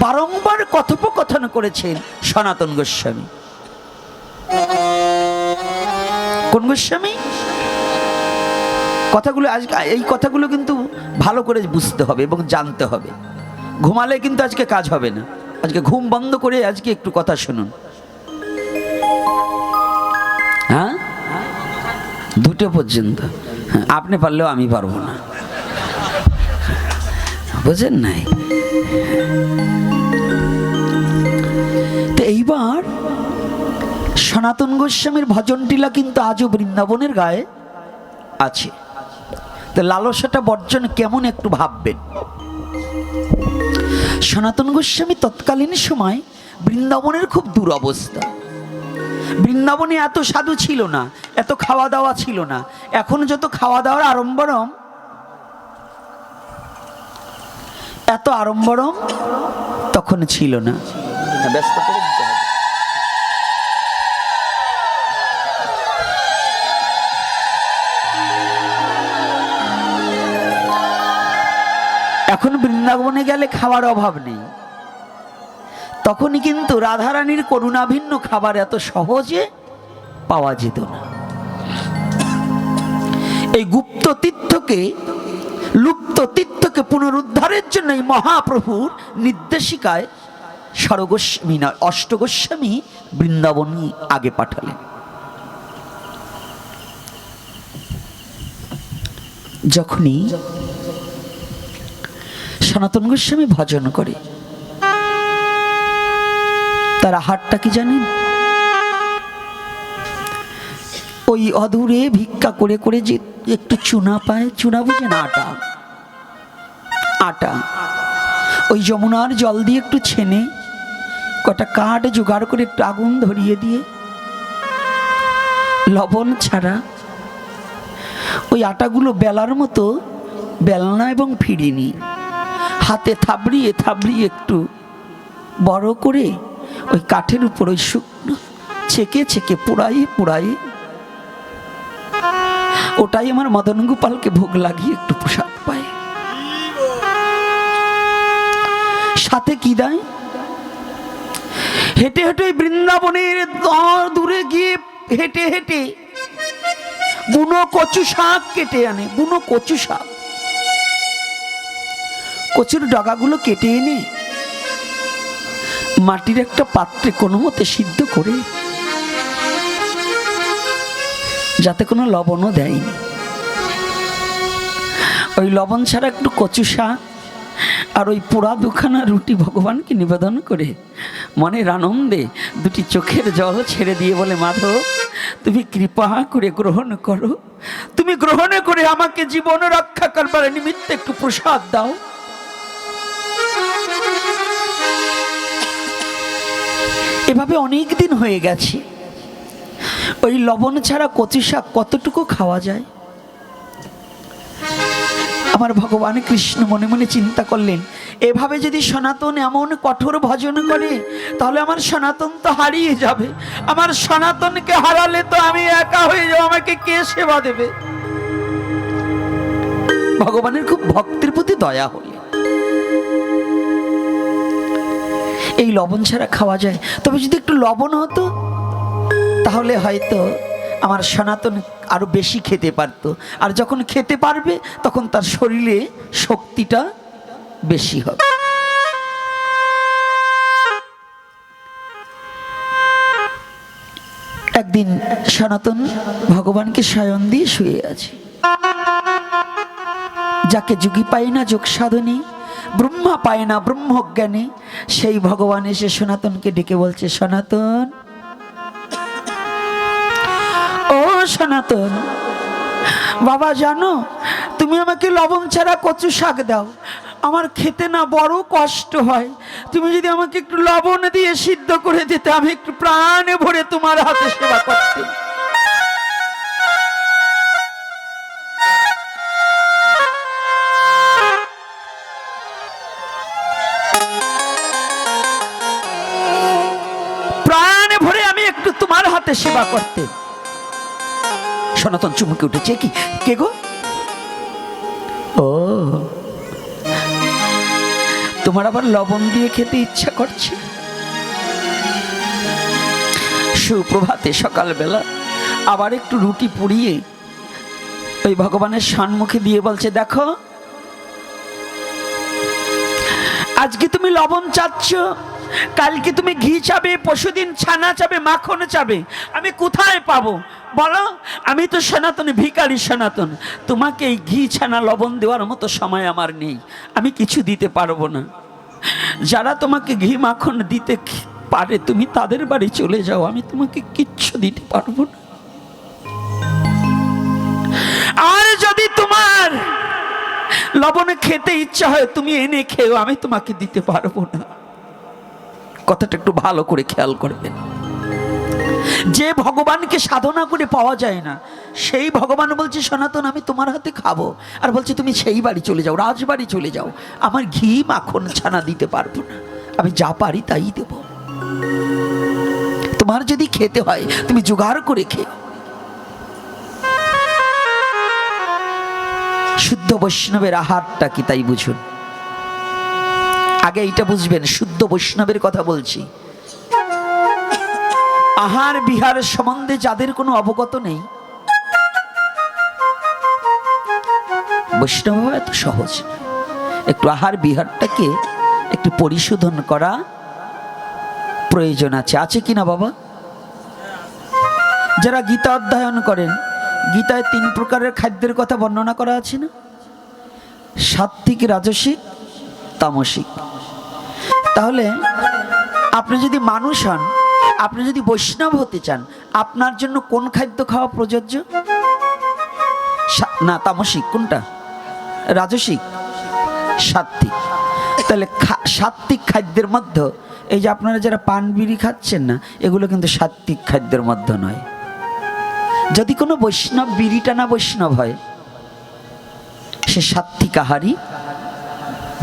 বারংবার কথোপকথন করেছেন সনাতন গোস্বামী। কোন গোস্বামী? কথাগুলো আজকে, এই কথাগুলো কিন্তু ভালো করে বুঝতে হবে এবং জানতে হবে। ঘুমালে কিন্তু আজকে কাজ হবে না। আজকে ঘুম বন্ধ করে আজকে একটু কথা শুনুন। হ্যাঁ, 2টা পর্যন্ত। আপনি পারলেও আমি পারবো না, বুঝেন নাই? তো এইবার সনাতন গোস্বামীর ভজন টিলা কিন্তু আজও বৃন্দাবনের গায়ে আছে। তো লালসাটা বর্জন কেমন একটু ভাববেন। সনাতন গোস্বামী তৎকালীন সময় বৃন্দাবনের খুব দুরবস্থা। বৃন্দাবনে এত সাধু ছিল না, এত খাওয়া দাওয়া ছিল না। এখন যত খাওয়া দাওয়ার আড়ম্বরম, এত আড়ম্বরম তখন ছিল না। ব্যস্ত করে দিতে হবে। এখন বৃন্দাবনে গেলে খাওয়ার অভাব নেই। তখনই কিন্তু রাধারানীর করুণাভিন্ন খাবার এত সহজে পাওয়া যেত না। এই গুপ্ত তীর্থকে, লুপ্ত তীর্থকে পুনরুদ্ধারের জন্য এই মহাপ্রভুর নির্দেশিকায় ষড়গোস্বামী না অষ্টগোস্বামী বৃন্দাবন আগে পাঠালেন। যখনই সনাতন গোস্বামী ভজন করে, তার আহারটা কি জানেন? ওই অদূরে ভিক্ষা করে করে যে একটু চুনা পায়, চুনা বুঝেন? আটা, আটা ওই যমুনার জল দিয়ে একটু ছেনে কটা কাঠ জোগাড় করে একটু আগুন ধরিয়ে দিয়ে লবণ ছাড়া ওই আটাগুলো বেলার মতো বেলনা এবং ফিরিনি হাতে থাবড়িয়ে থাবড়িয়ে একটু বড় করে ওই কাঠের উপর ওই শুকনো ছেকে ছেকে পোড়াই পোড়াই ওটাই আমার মদন গোপালকে ভোগ লাগিয়ে একটু প্রসাদ পায়। সাথে কি দেয়? হেঁটে হেঁটে বৃন্দাবনের দূরে গিয়ে হেঁটে হেঁটে বুনো কচু শাক কেটে আনে। বুনো কচু শাক, কচুর ডগাগুলো কেটে এনে মাটির একটা পাত্রে কোনো মতে সিদ্ধ করে, যাতে কোনো লবণও দেয়নি, ওই লবণ ছাড়া একটু কচু শাক আর ওই পোড়া দুখানা রুটি ভগবানকে নিবেদন করে মনের আনন্দে দুটি চোখের জল ছেড়ে দিয়ে বলে, মাধব তুমি কৃপা করে গ্রহণ করো, তুমি গ্রহণ করে আমাকে জীবন রক্ষা করবার নিমিত্তে একটু প্রসাদ দাও। এভাবে অনেক দিন হয়ে গেছে। ওই লবণ ছাড়া কচু শাক কতটুকু খাওয়া যায়? আমার ভগবান কৃষ্ণ মনে মনে চিন্তা করলেন, এভাবে যদি সনাতন এমন কঠোর ভজন করে তাহলে আমার সনাতন তো হারিয়ে যাবে। আমার সনাতনকে হারালে তো আমি একা হয়ে যাব, আমাকে কে সেবা দেবে? ভগবানের খুব ভক্তের প্রতি দয়া হলে এই লবণ ছাড়া খাওয়া যায়, তবে যদি একটু লবণ হতো তাহলে হয়তো আমার সনাতন আরো বেশি খেতে পারত। আর যখন খেতে পারবে তখন তার শরীরে শক্তিটা বেশি হবে। একদিন সনাতন ভগবানকে শয়ন দিয়ে শুয়ে আছে। যাকে যোগী পায় না যোগ সাধনী, ব্রহ্মা পায় না ব্রহ্মজ্ঞানী, সেই ভগবান এসে সনাতনকে ডেকে বলছে, সনাতন, ও সনাতন বাবা, জানো তুমি আমাকে লবণ ছাড়া কচু শাক দাও, আমার খেতে না বড় কষ্ট হয়। তুমি যদি আমাকে একটু লবণ দিয়ে সিদ্ধ করে দিতে, আমি একটু প্রাণে ভরে তোমার হাতে সেবা করতে। প্রাণে ভরে আমি একটু তোমার হাতে সেবা করতে। সনাতন চুমুকে উঠেছে, কি কে গো? ও, তোমার আবার লবণ দিয়ে খেতে ইচ্ছা করছে? সুপ্রভাতে সকালবেলা আবার একটু রুটি পুড়িয়ে ওই ভগবানের সম্মুখে দিয়ে বলছে, দেখো আজকে তুমি লবণ চাচ্ছ, কালকে তুমি ঘি চাবে, পরশুদিন ছানা চাবে, মাখন চাবে, আমি কোথায় পাবো বলো? আমি তো সনাতন ভিখারি সনাতন, তোমাকে এই ঘি ছানা লবণ দেওয়ার মতো সময় আমার নেই, আমি কিছু দিতে পারবো না। যারা তোমাকে ঘি মাখন দিতে পারে তুমি তাদের বাড়ি চলে যাও, আমি তোমাকে কিচ্ছু দিতে পারবো না। আর যদি তোমার লবণে খেতে ইচ্ছা হয়, তুমি এনে খেও, আমি তোমাকে দিতে পারবো না। কথাটা একটু ভালো করে খেয়াল করবেন। যে ভগবানকে সাধনা করে পাওয়া যায় না, সেই ভগবান বলছে সনাতন আমি তোমার হাতে খাবো, আর বলছে তুমি সেই বাড়ি চলে যাও, রাজবাড়ি চলে যাও, আমার ঘি মাখন ছানা দিতে পারবো না, আমি যা পারি তাই দেব। তোমার যদি খেতে হয় তুমি জোগাড় করে খেও। শুদ্ধ বৈষ্ণবের আহারটা কি তাই বুঝুন। আগে এইটা বুঝবেন, শুদ্ধ বৈষ্ণবের কথা বলছি। আহার বিহার সম্বন্ধে যাদের কোনো অবগত নেই, বৈষ্ণব হওয়া এত সহজ না। একটু আহার বিহারটাকে একটু পরিশোধন করা প্রয়োজন আছে। আছে কিনা বাবা? যারা গীতা অধ্যয়ন করেন, গীতায় 3 প্রকারের খাদ্যের কথা বর্ণনা করা আছে না? সাত্ত্বিক, রাজসিক, তামসিক। তাহলে আপনি যদি মানুষ হন, আপনি যদি বৈষ্ণব হতে চান, আপনার জন্য কোন খাদ্য খাওয়া প্রযোজ্য? না তামসিক, কোনটা? রাজসিক, সাত্ত্বিক। তাহলে সাত্ত্বিক খাদ্যের মধ্যে এই যে আপনারা যারা পান বিড়ি খাচ্ছেন না, এগুলো কিন্তু সাত্ত্বিক খাদ্যের মধ্যে নয়। যদি কোনো বৈষ্ণব বিড়ি টানা বৈষ্ণব হয়, সে সাত্ত্বিক আহারই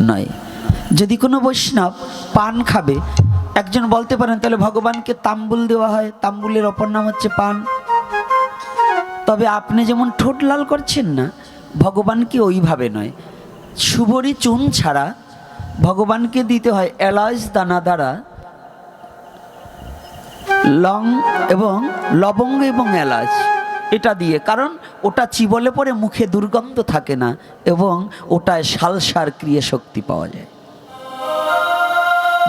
নয়। যদি কোনো বৈষ্ণব পান খাবে, একজন বলতে পারেন তাহলে ভগবানকে তাম্বুল দেওয়া হয়, তাম্বুলের অপর নাম হচ্ছে পান। তবে আপনি যেমন ঠোঁট লাল করছেন না, ভগবানকে ওইভাবে নয়। সুবরি চুন ছাড়া ভগবানকে দিতে হয় এলাচ দানা দ্বারা লং এবং লবঙ্গ এবং এলাচ, এটা দিয়ে। কারণ ওটা চিবলে পরে মুখে দুর্গন্ধ থাকে না এবং ওটায় সালসার ক্রিয়া শক্তি পাওয়া যায়।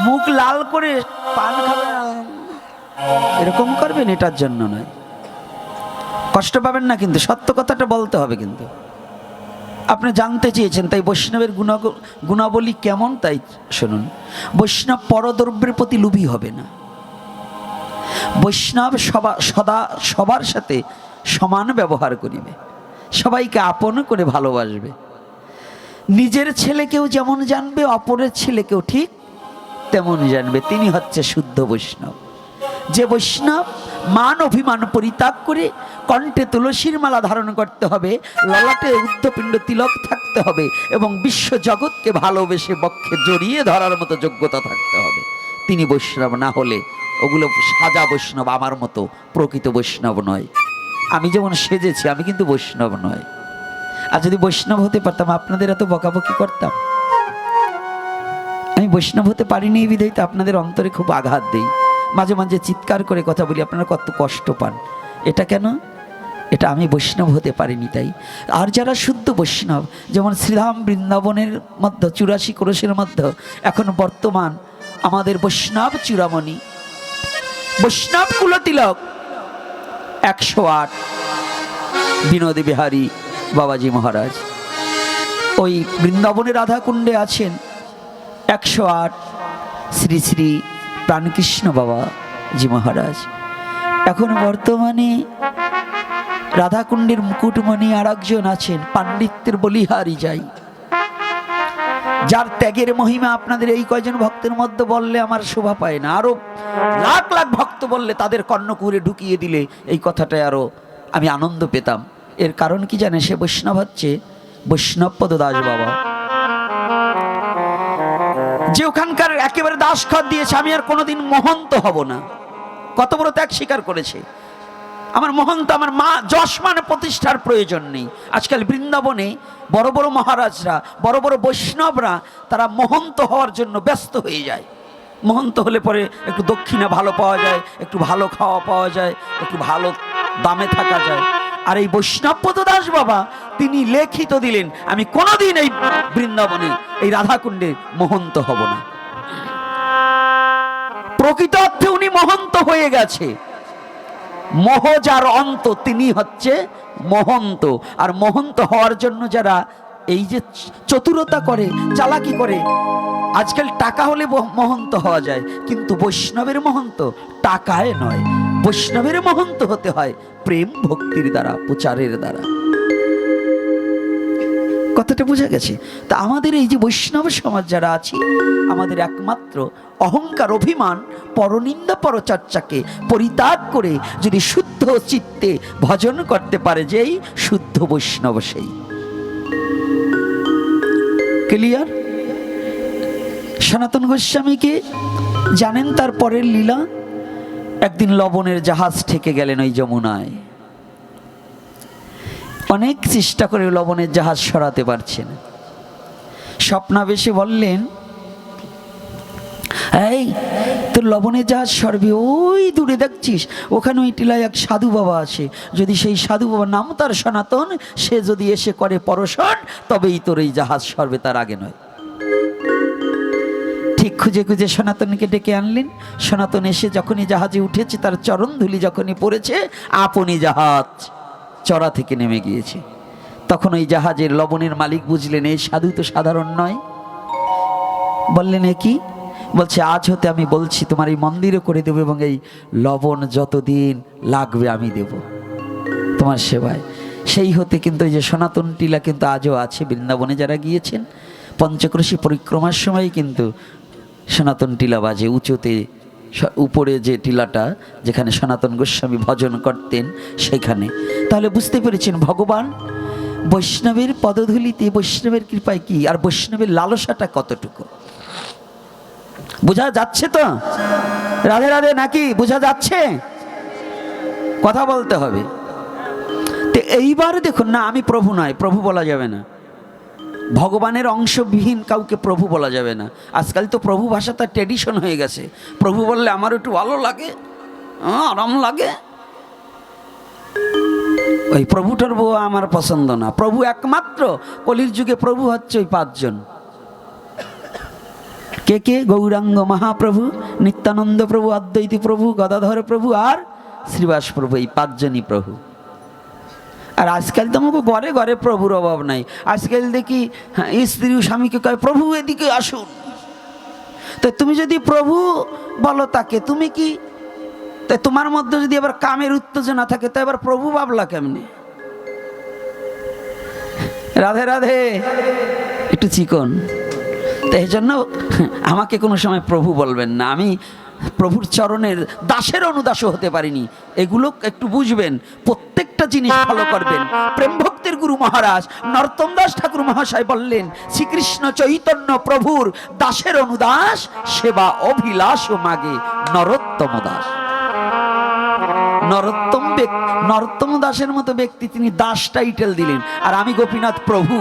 মুখ লাল করে পান খাবেন এরকম করবেন, এটার জন্য নয়। কষ্ট পাবেন না, কিন্তু সত্য কথাটা বলতে হবে। কিন্তু আপনি জানতে চেয়েছেন, তাই বৈষ্ণবের গুণাবলী কেমন তাই শুনুন। বৈষ্ণব পরদ্রব্যের প্রতি লোভী হবে না। বৈষ্ণব সদা সবার সাথে সমান ব্যবহার করিবে, সবাইকে আপন করে ভালোবাসবে। নিজের ছেলেকেও যেমন জানবে, অপরের ছেলেকেও ঠিক তেমন জানবে। তিনি হচ্ছে শুদ্ধ বৈষ্ণব। যে বৈষ্ণব মান অভিমান পরিত্যাগ করে কণ্ঠে তুলসীর মালা ধারণ করতে হবে, ললাটে উদ্ধপিণ্ড তিলক থাকতে হবে এবং বিশ্ব জগৎকে ভালোবেসে বক্ষে জড়িয়ে ধরার মতো যোগ্যতা থাকতে হবে, তিনি বৈষ্ণব। না হলে ওগুলো সাজা বৈষ্ণব, আমার মতো প্রকৃত বৈষ্ণব নয়। আমি যেমন সেজেছি, আমি কিন্তু বৈষ্ণব নয়। আর যদি বৈষ্ণব হতে পারতাম, আপনাদের এত বকাবকি করতাম? আমি বৈষ্ণব হতে পারিনি, এই বিধায় তো আপনাদের অন্তরে খুব আঘাত দেই, মাঝে মাঝে চিৎকার করে কথা বলি, আপনারা কত কষ্ট পান। এটা কেন? এটা আমি বৈষ্ণব হতে পারিনি তাই। আর যারা শুদ্ধ বৈষ্ণব, যেমন শ্রীধাম বৃন্দাবনের মধ্যে 84 ক্রোশের মধ্যে এখন বর্তমান আমাদের বৈষ্ণব চূড়ামণি, বৈষ্ণব কুলতিলক 108 বিনোদ বিহারী বাবাজি মহারাজ, ওই বৃন্দাবনের রাধাকুণ্ডে আছেন 108 শ্রী শ্রী প্রাণকৃষ্ণ বাবাজি মহারাজ। এখন বর্তমানে রাধাকুণ্ডের মুকুটমণি আর একজন আছেন, পাণ্ডিত্যের বলিহারি যাই, যার ত্যাগের মহিমা আপনাদের এই কয়জন ভক্তের মধ্যে বললে আমার শোভা পায় না। আরো লাখ লাখ ভক্ত বললে, তাদের কর্ণকুহরে ঢুকিয়ে দিলে এই কথাটায় আরো আমি আনন্দ পেতাম। এর কারণ কি জানে? সে বৈষ্ণব হচ্ছে বৈষ্ণবপদ দাস বাবা, যে ওখানকার একেবারে দাসখত দিয়েছে, আমি আর কোনোদিন মহন্ত হব না। কত বড় ত্যাগ স্বীকার করেছে। আমার মহন্ত, আমার মা যশমান প্রতিষ্ঠার প্রয়োজন নেই। আজকাল বৃন্দাবনে বড় বড় মহারাজরা, বড় বড় বৈষ্ণবরা, তারা মহন্ত হওয়ার জন্য ব্যস্ত হয়ে যায়। মহন্ত হলে পরে একটু দক্ষিণা ভালো পাওয়া যায়, একটু ভালো খাওয়া পাওয়া যায়, একটু ভালো দামে থাকা যায়। আর এই বৈষ্ণবপদ দাস বাবা তিনি লিখিত দিলেন, আমি কোনোদিন এই বৃন্দাবনে, এই রাধাকুণ্ডে মহন্ত হব না। প্রকৃত অর্থে উনি মহন্ত হয়ে গেছে। মোহ যার অন্ত, তিনি হচ্ছে মহন্ত। আর মহন্ত হওয়ার জন্য যারা এই যে চতুরতা করে, চালাকি করে, আজকাল টাকা হলে মহন্ত হওয়া যায়, কিন্তু বৈষ্ণবের মহন্ত টাকায় নয়। বৈষ্ণবের মহন্ত হতে হয় প্রেম ভক্তির দ্বারা, প্রচারের দ্বারা। কথাটা বোঝা গেছে? তা আমাদের এই যে বৈষ্ণব সমাজ যারা আছি, আমাদের একমাত্র অহংকার অভিমান পরনিন্দা পরচর্চাকে পরিত্যাগ করে যদি শুদ্ধ চিত্তে ভজন করতে পারে, যেই শুদ্ধ বৈষ্ণব সেই। ক্লিয়ার? সনাতন গোস্বামীকে জানেন তার পরের লীলা? একদিন লবণের জাহাজ ঠেকে গেলেন ওই যমুনায়। অনেক চেষ্টা করে লবণের জাহাজ সরাতে পারছেন। স্বপ্নাবেশে বললেন, এই তোর লবণের জাহাজ সরবে, ওই দূরে দেখছিস ওখানে ওই টিলায় এক সাধু বাবা আছে, যদি সেই সাধু বাবার নাম তার সনাতন, সে যদি এসে করে পরশন, তবেই তোর এই জাহাজ সরবে, তার আগে নয়। ঠিক খুঁজে খুঁজে সনাতনকে ডেকে আনলেন। সনাতন এসে যখনই জাহাজে উঠেছে, তার চরণ ধুলি যখনই পড়েছে, আপনি জাহাজ চড়া থেকে নেমে গিয়েছে। তখন ওই জাহাজের লবণের মালিক বুঝলেন এই সাধু তো সাধারণ নয়। বললেন, এ কি? বলছে, আজ হতে আমি বলছি তোমার এই মন্দিরও করে দেবো, এবং এই লবণ যতদিন লাগবে আমি দেব তোমার সেবায়। সেই হতে কিন্তু এই যে সনাতন টিলা কিন্তু আজও আছে। বৃন্দাবনে যারা গিয়েছেন, পঞ্চক্রোশী পরিক্রমার সময় কিন্তু সনাতন টিলা বাজে উঁচুতে, উপরে যে টিলাটা যেখানে সনাতন গোস্বামী ভজন করতেন সেখানে। তাহলে বুঝতে পেরেছেন ভগবান বৈষ্ণবের পদধূলিতে, বৈষ্ণবের কৃপায় কি, আর বৈষ্ণবের লালসাটা কতটুকু বোঝা যাচ্ছে তো? রাধে রাধে নাকি? বোঝা যাচ্ছে? কথা বলতে হবে। তো এইবার দেখুন না, আমি প্রভু নয়, প্রভু বলা যাবে না। ভগবানের অংশবিহীন কাউকে প্রভু বলা যাবে না। আজকাল তো প্রভু ভাষা তার ট্রেডিশন হয়ে গেছে। প্রভু বললে আমার একটু ভালো লাগে, আরাম লাগে, ওই প্রভুটার বউ আমার পছন্দ না। প্রভু একমাত্র কলির যুগে প্রভু হচ্ছে ওই পাঁচজন। কে কে? গৌরাঙ্গ মহাপ্রভু, নিত্যানন্দ প্রভু, অদ্বৈতী প্রভু, গদাধর প্রভু আর শ্রীবাস প্রভু, এই পাঁচজনই প্রভু। আর আজকাল তো আমাকে ঘরে ঘরে প্রভুর অভাব নাই। আজকাল দেখি স্ত্রী স্বামীকে কয়, প্রভু এদিকে আসুন। তো তুমি যদি প্রভু বলো তাকে, তুমি কি, তাই তোমার মধ্যে যদি আবার কামের উত্তেজনা থাকে, তো এবার প্রভু ভাবলা কেমনে? রাধে রাধে, একটু চিকন। তো এই জন্য আমাকে কোনো সময় প্রভু বলবেন না। আমি প্রভুর চরণের দাসের অনুদাসও হতে পারিনি। এগুলো একটু বুঝবেন, প্রত্যেকটা জিনিস ফলো করবেন। প্রেম ভক্তির গুরু মহারাজ নরোত্তম দাস ঠাকুর মহাশয় বললেন, শ্রীকৃষ্ণ চৈতন্য প্রভুর দাসের অনুদাস, সেবা অভিলাষ মাগে নরোত্তম দাস। নরোত্তম দাসের মতো ব্যক্তি, তিনি দাস টাইটেল দিলেন, আর আমি গোপীনাথ প্রভু।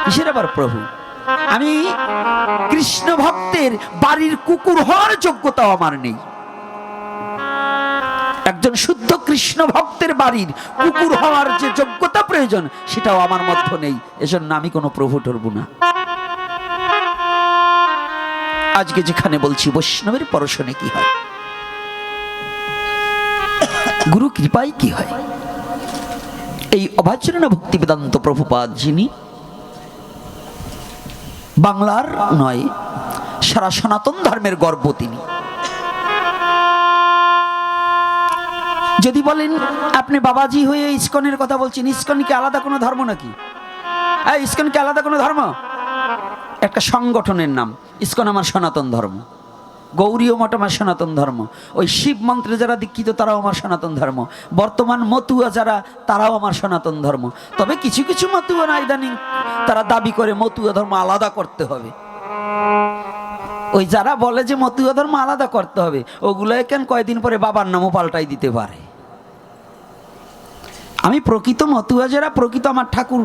কিসের আবার প্রভু? আমি কৃষ্ণ ভক্তের বাড়ির কুকুর হওয়ার যোগ্যতাও আমার নেই। একজন শুদ্ধ কৃষ্ণ ভক্তের বাড়ির কুকুর হওয়ার যে যোগ্যতা প্রয়োজন, সেটাও আমার মধ্যে নেই। এজন্য আমি কোনো প্রভু টরব না। আজকে যেখানে বলছি বৈষ্ণবের পরশনে কি হয়, গুরু কৃপায় কি হয়, এই অভাচরণ ভক্তি বেদান্ত প্রভুপাদ যিনি বাংলার নয়, সারা সনাতন ধর্মের গর্ব তিনি। যদি বলেন আপনি বাবাজি হয়ে ইস্কনের কথা বলছেন, ইস্কন কি আলাদা কোনো ধর্ম নাকি? ইস্কন কি আলাদা কোনো ধর্ম? একটা সংগঠনের নাম। ইস্কন আমার সনাতন ধর্ম, গৌরীয় মঠ আমার সনাতন ধর্ম, ওই শিব মন্ত্রে যারা দীক্ষিত তারাও আমার সনাতন ধর্ম, বর্তমান মতুয়া যারা তারাও আমার সনাতন ধর্ম। তবে কিছু কিছু মতুয়া না ইদানিং তারা দাবি করে মতুয়া ধর্ম আলাদা করতে হবে। ওই যারা বলে যে মতুয়া ধর্ম আলাদা করতে হবে, ওগুলো কেন কয়দিন পরে বাবার নামও পাল্টাই দিতে পারে। আমি প্রকৃত মতুয়া যারা, প্রকৃত আমার ঠাকুর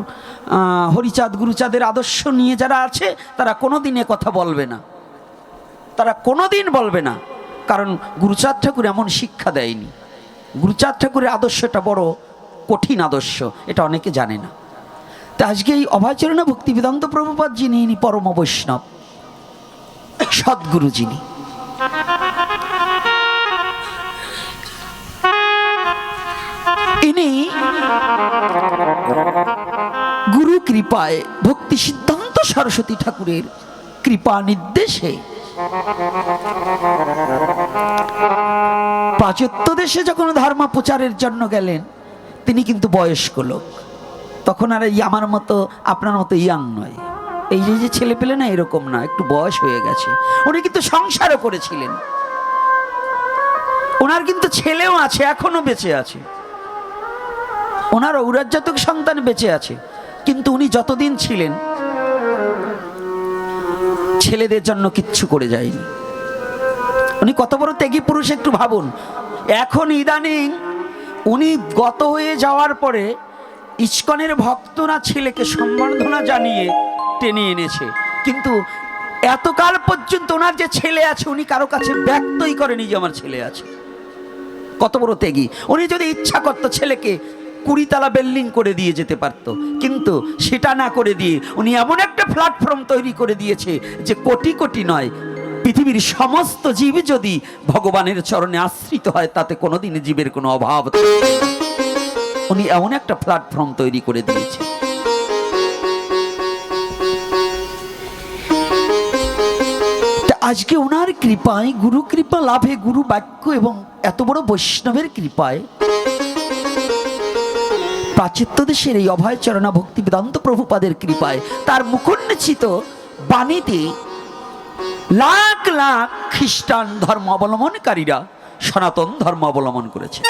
হরিচাঁদ গুরুচাঁদের আদর্শ নিয়ে যারা আছে, তারা কোনোদিন এ কথা বলবে না, তারা কোনোদিন বলবে না। কারণ গুরুচাঁদ ঠাকুর এমন শিক্ষা দেয়নি। গুরুচাঁদ ঠাকুরের আদর্শটা বড় কঠিন আদর্শ, এটা অনেকে জানে না। তা আজকে এই অভাচরণ ভক্তি বেদান্ত প্রভুপাদ যিনি, ইনি পরম বৈষ্ণব সদ্গুরু যিনি। ইনি গুরু কৃপায় ভক্তি সিদ্ধান্ত সরস্বতী ঠাকুরের কৃপা নির্দেশে প্রাচ্য দেশে যখন ধর্ম প্রচারের জন্য গেলেন, তিনি কিন্তু বয়স্ক লোক, তখন আর এই আমার মতো আপনার মতো ইয়াং নয়, এই যে ছেলে পেলে না এরকম না, একটু বয়স হয়ে গেছে। উনি কিন্তু সংসারও করেছিলেন, ওনার কিন্তু ছেলেও আছে, এখনো বেঁচে আছে, ওনার ঔরাজ্যাতক সন্তান বেঁচে আছে। কিন্তু উনি যতদিন ছিলেন ছেলেদের জন্য কিচ্ছু করে যায়নি। উনি কত বড় ত্যাগী পুরুষ একটু ভাবুন। এখন ইদানিং উনি গত হয়ে যাওয়ার পরে ইস্কনের ভক্তরা ছেলেকে সম্বর্ধনা জানিয়ে টেনে এনেছে, কিন্তু এতকাল পর্যন্ত ওনার যে ছেলে আছে উনি কারো কাছে ব্যক্তই করেনি যে আমার ছেলে আছে। কত বড় ত্যাগী! উনি যদি ইচ্ছা করতো ছেলেকে 20 তলা বিল্ডিং করে দিয়ে যেতে পারত, কিন্তু সেটা না করে দিয়ে উনি এমন একটা প্ল্যাটফর্ম তৈরি করে দিয়েছে যে কোটি কোটি নয়, পৃথিবীর সমস্ত জীব যদি ভগবানের চরণে আশ্রিত হয় তাতে কোনোদিন জীবের কোনো অভাব থাকবে না। উনি এমন একটা প্ল্যাটফর্ম তৈরি করে দিয়েছে। আজকে ওনার কৃপায়, গুরু কৃপা লাভে, গুরু বাক্য এবং এত বড় বৈষ্ণবের কৃপায় প্রাচ্য দেশের এই অভয় চরণা ভক্তি বেদান্ত প্রভুপাদের কৃপায় তার মুখোন্মোচিত বাণীতে লাখ লাখ খ্রিস্টান ধর্ম অবলম্বনকারীরা সনাতন ধর্ম অবলম্বন করেছে।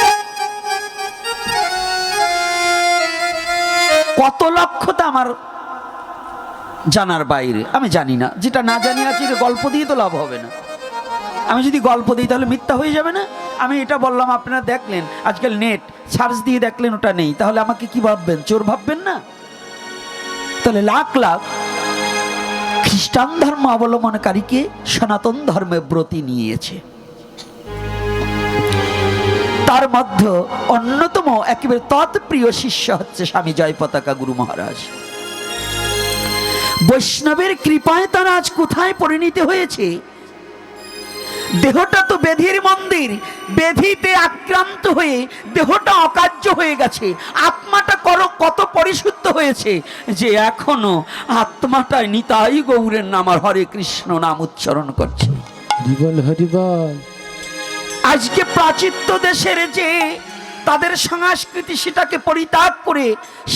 কত লক্ষ তা আমার জানার বাইরে, আমি জানি না। যেটা না জানি আছে গল্প দিয়ে তো লাভ হবে না। আমি যদি গল্প দিই তাহলে মিথ্যা হয়ে যাবে না। আমি এটা বললাম, আপনারা দেখলেন আজকাল নেট সার্চ দিয়ে দেখলেন ওটা নেই, তাহলে আমাকে কি ভাববেন? চোর ভাববেন না? তাহলে লাখ লাখ খ্রিস্টান ধর্ম অবলম্বনকারীকে সনাতন ধর্মে ব্রতী নিয়েছে। তার মধ্যে অন্যতম একেবারে তৎপ্রিয় শিষ্য হচ্ছে স্বামী জয় পতাকা গুরু মহারাজ। বৈষ্ণবের কৃপায় তারা আজ কোথায় পরিণত হয়েছে? দেহটা তো বেধির মন্দির, বেধিতে আক্রান্ত হয়ে দেহটা অকার্য হয়ে গেছে, আত্মাটা কত পরিশুদ্ধ হয়েছে যে এখনো আত্মাটাই নিতাই গৌরের নাম আর হরে কৃষ্ণ নাম উচ্চারণ করছে। হরিবল হরিবল। আজকে প্রাচ্য দেশের যে তাদের সংস্কৃতি সেটাকে পরিত্যাগ করে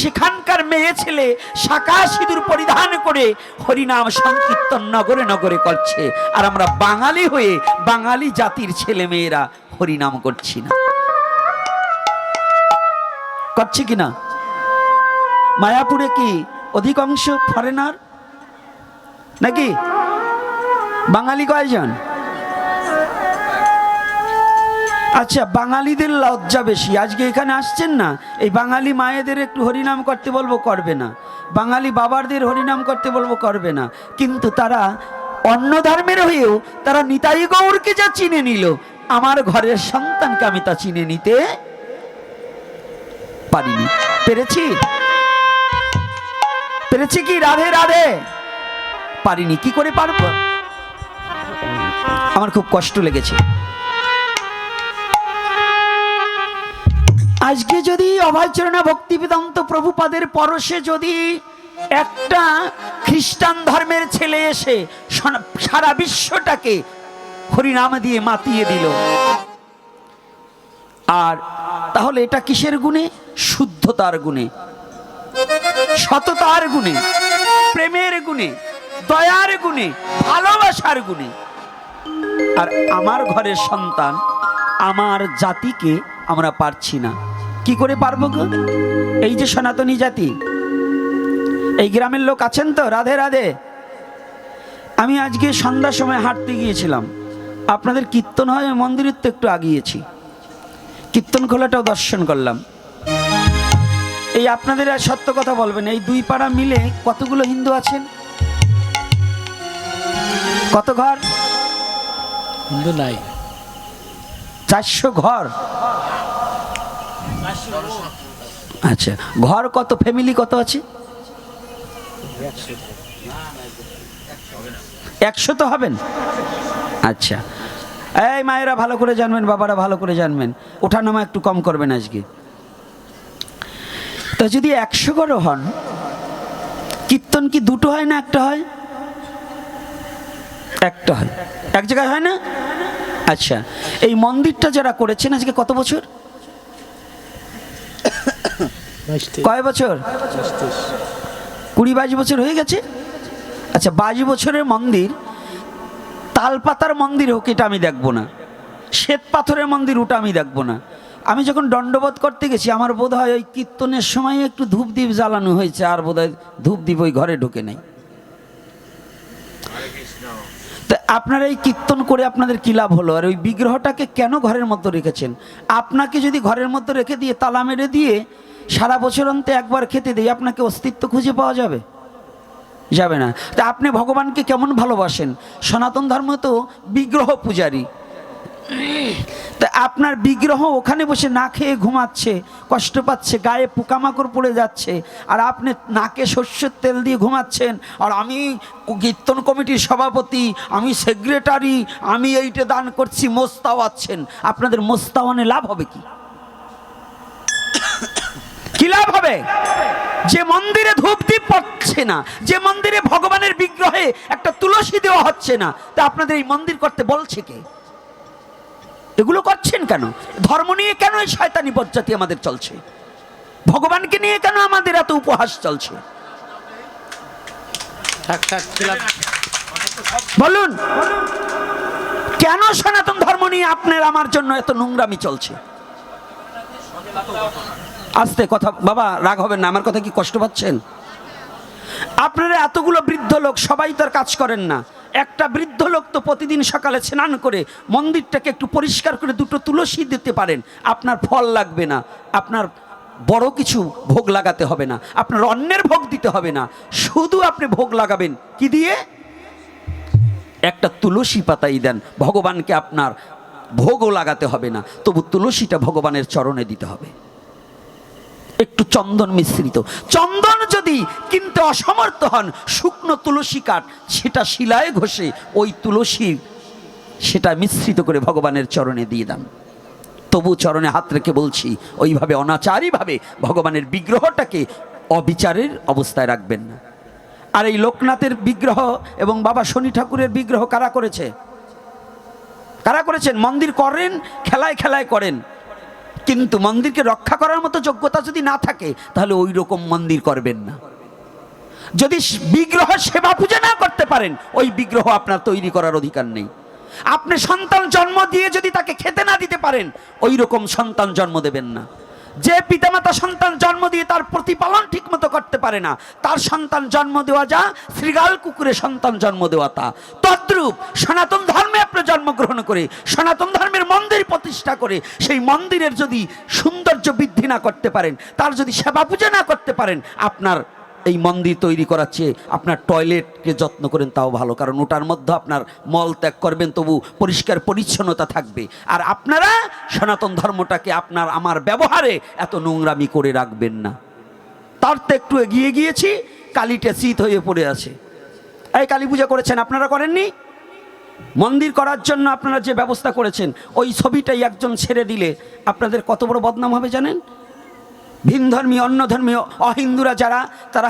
সেখানকার মেয়ে ছেলে শাঁখা সিঁদুর পরিধান করে হরিনাম সংকীর্তন নগরে নগরে করছে, আর আমরা বাঙালি হয়ে বাঙালি জাতির ছেলে মেয়েরা হরিনাম করছি না। করছি কিনা? মায়াপুরে কি অধিকাংশ ফরেনার নাকি? বাঙালি কয়জন? আচ্ছা, বাঙালিদের লজ্জা বেশি। আজকে এখানে আসছেন না, এই বাঙালি মায়েদের একটু হরিনাম করতে বলবো, করবে না। বাঙালি বাবাদের হরিনাম করতে বলবো, করবে না। কিন্তু তারা অন্য ধর্মের হয়েও তারা নিতাই গৌরকে যা চিনে নিল, আমার ঘরের সন্তানকে আমি তা চিনে নিতে পারিনি। পেরেছি? পেরেছি কি? রাধে রাধে। পারিনি। কি করে পারবো? আমার খুব কষ্ট লেগেছে। আজকে যদি অভয়চরণা ভক্তি বেদান্ত প্রভুপাদের পরশে যদি একটা খ্রিস্টান ধর্মের ছেলে এসে সারা বিশ্বটাকে হরিনাম দিয়ে মাতিয়ে দিল, আর তাহলে এটা কিসের গুণে? শুদ্ধতার গুণে, সততার গুণে, প্রেমের গুণে, দয়ার গুণে, ভালোবাসার গুণে। আর আমার ঘরের সন্তান, আমার জাতিকে আমরা পারছি না। কি করে পারবো গো? এই যে সনাতনী জাতি, এই গ্রামের লোক আছেন তো? রাধে রাধে। আমি আজকে সন্ধ্যার সময় হাঁটতে গিয়েছিলাম, আপনাদের কীর্তন হয় মন্দিরের তো একটু আগিয়েছি, কীর্তন খোলাটাও দর্শন করলাম। এই আপনাদের সত্য কথা বলবেন, এই দুই পাড়া মিলে কতগুলো হিন্দু আছেন? কত ঘর? হিন্দু নাই, 400 ঘর। আচ্ছা, ঘর কত? ফ্যামিলি কত আছে? 100 তো হবেন। আচ্ছা, এই মায়েরা ভালো করে জানবেন, বাবারা ভালো করে জানবেন, ওঠানামা একটু কম করবেন আজকে। তো যদি 100 ঘর হন, কীর্তন কি দুটো হয় না একটা হয়? একটা হয়। এক জায়গায় হয় না? আচ্ছা, এই মন্দিরটা যারা করেছেন আজকে কত বছর? কয় বছর? 20-22 বছর হয়ে গেছে। আচ্ছা, 22 বছরের মন্দির, তালপাতার মন্দির হোক এটা আমি দেখবো না, শ্বেত পাথরের মন্দির ওটা আমি দেখবো না। আমি যখন দণ্ডবোধ করতে গেছি আমার বোধ হয় ওই কীর্তনের সময় একটু ধূপদীপ জ্বালানো হয়েছে, আর বোধ হয় ধূপদীপ ওই ঘরে ঢুকে নেই। তা আপনারা এই কীর্তন করে আপনাদের কী লাভ হলো? আর ওই বিগ্রহটাকে কেন ঘরের মধ্যে রেখেছেন? আপনাকে যদি ঘরের মধ্যে রেখে দিয়ে তালা মেরে দিয়ে সারা বছর অন্তে একবার খেতে দেয়, আপনাকে অস্তিত্ব খুঁজে পাওয়া যাবে? যাবে না। তা আপনি ভগবানকে কেমন ভালোবাসেন? সনাতন ধর্ম তো বিগ্রহ পূজারী। তা আপনার বিগ্রহ ওখানে বসে না খেয়ে ঘুমাচ্ছে, কষ্ট পাচ্ছে, গায়ে পোকামাকড় পড়ে যাচ্ছে, আর আপনি নাকে সর্ষের তেল দিয়ে ঘুমাচ্ছেন, আর আমি কীর্তন কমিটির সভাপতি, আমি সেক্রেটারি, আমি এইটা দান করছি, মোস্তাওয়াচ্ছেন। আপনাদের মোস্তাওয়ানে লাভ হবে কি? কি লাভ হবে? যে মন্দিরে ধূপদীপ পড়ছে না, যে মন্দিরে ভগবানের বিগ্রহে একটা তুলসী দেওয়া হচ্ছে না, তা আপনাদের এই মন্দির করতে বলছে কে? এগুলো করছেন কেন? ধর্ম নিয়ে কেন এই শয়তানি বজ্জাতি আমাদের চলছে? ভগবানকে নিয়ে কেন আমাদের এত উপহাস চলছে? বলুন, কেন সনাতন ধর্ম নিয়ে আপনার আমার জন্য এত নোংরামি চলছে? আস্তে কথা বাবা, রাগ হবেন না, আমার কথা কি কষ্ট পাচ্ছেন? আপনারা এতগুলো বৃদ্ধ লোক সবাই তো আর কাজ করেন না। একটা বৃদ্ধ লোক তো প্রতিদিন সকালে স্নান করে মন্দিরটাকে একটু পরিষ্কার করে দুটো তুলসী দিতে পারেন, আপনার ফল লাগবে না, আপনার বড় কিছু ভোগ লাগাতে হবে না, আপনার অন্যের ভোগ দিতে হবে না, শুধু আপনি ভোগ লাগাবেন কি দিয়ে? একটা তুলসী পাতাই দেন, ভগবানকে আপনার ভোগও লাগাতে হবে না, তবু তুলসীটা ভগবানের চরণে দিতে হবে। একটু চন্দন মিশ্রিত, চন্দন যদি কিনতে অসমর্থ হন, শুকনো তুলসী কাঠ সেটা শিলায় ঘষে ওই তুলসী সেটা মিশ্রিত করে ভগবানের চরণে দিয়ে দেন। তবু চরণে হাত রেখে বলছি, ওইভাবে অনাচারীভাবে ভগবানের বিগ্রহটাকে অবিচারের অবস্থায় রাখবেন না। আর এই লোকনাথের বিগ্রহ এবং বাবা শনি ঠাকুরের বিগ্রহ কারা করেছে? কারা করেছেন? মন্দির করেন, খেলায় খেলায় করেন, কিন্তু মন্দিরকে রক্ষা করার মতো যোগ্যতা যদি না থাকে তাহলে ওই রকম মন্দির করবেন না। যদি বিগ্রহ সেবা পূজা না করতে পারেন, ওই বিগ্রহ আপনার তৈরি করার অধিকার নেই। আপনি সন্তান জন্ম দিয়ে যদি তাকে খেতে না দিতে পারেন, ওই রকম সন্তান জন্ম দেবেন না। যে পিতামাতা সন্তান জন্ম দিয়ে তার প্রতিপালন ঠিক মতো করতে পারে না, তার সন্তান জন্ম দেওয়া যা শ্রীগাল কুকুরে সন্তান জন্ম দেওয়া তা। তদ্রূপ সনাতন ধর্মে আপনি জন্মগ্রহণ করে সনাতন ধর্মের মন্দির প্রতিষ্ঠা করে সেই মন্দিরের যদি সৌন্দর্য বৃদ্ধি না করতে পারেন, তার যদি সেবা পূজা না করতে পারেন, আপনার এই মন্দির তৈরি করার চেয়ে আপনার টয়লেটকে যত্ন করেন তাও ভালো, কারণ ওটার মধ্যে আপনার মল ত্যাগ করবেন, তবু পরিষ্কার পরিচ্ছন্নতা থাকবে। আর আপনারা সনাতন ধর্মটাকে আপনার আমার ব্যবহারে এত নোংরামি করে রাখবেন না। তার তো একটু এগিয়ে গিয়েছি, কালীটা চিত হয়ে পড়ে আছে। এই কালী পূজা করেছেন, আপনারা করেননি? মন্দির করার জন্য আপনারা যে ব্যবস্থা করেছেন, ওই ছবিটাই একজন ছেড়ে দিলে আপনাদের কত বড় বদনাম হবে জানেন? ভিন ধর্মী, অন্য ধর্মীয়, অহিন্দুরা যারা, তারা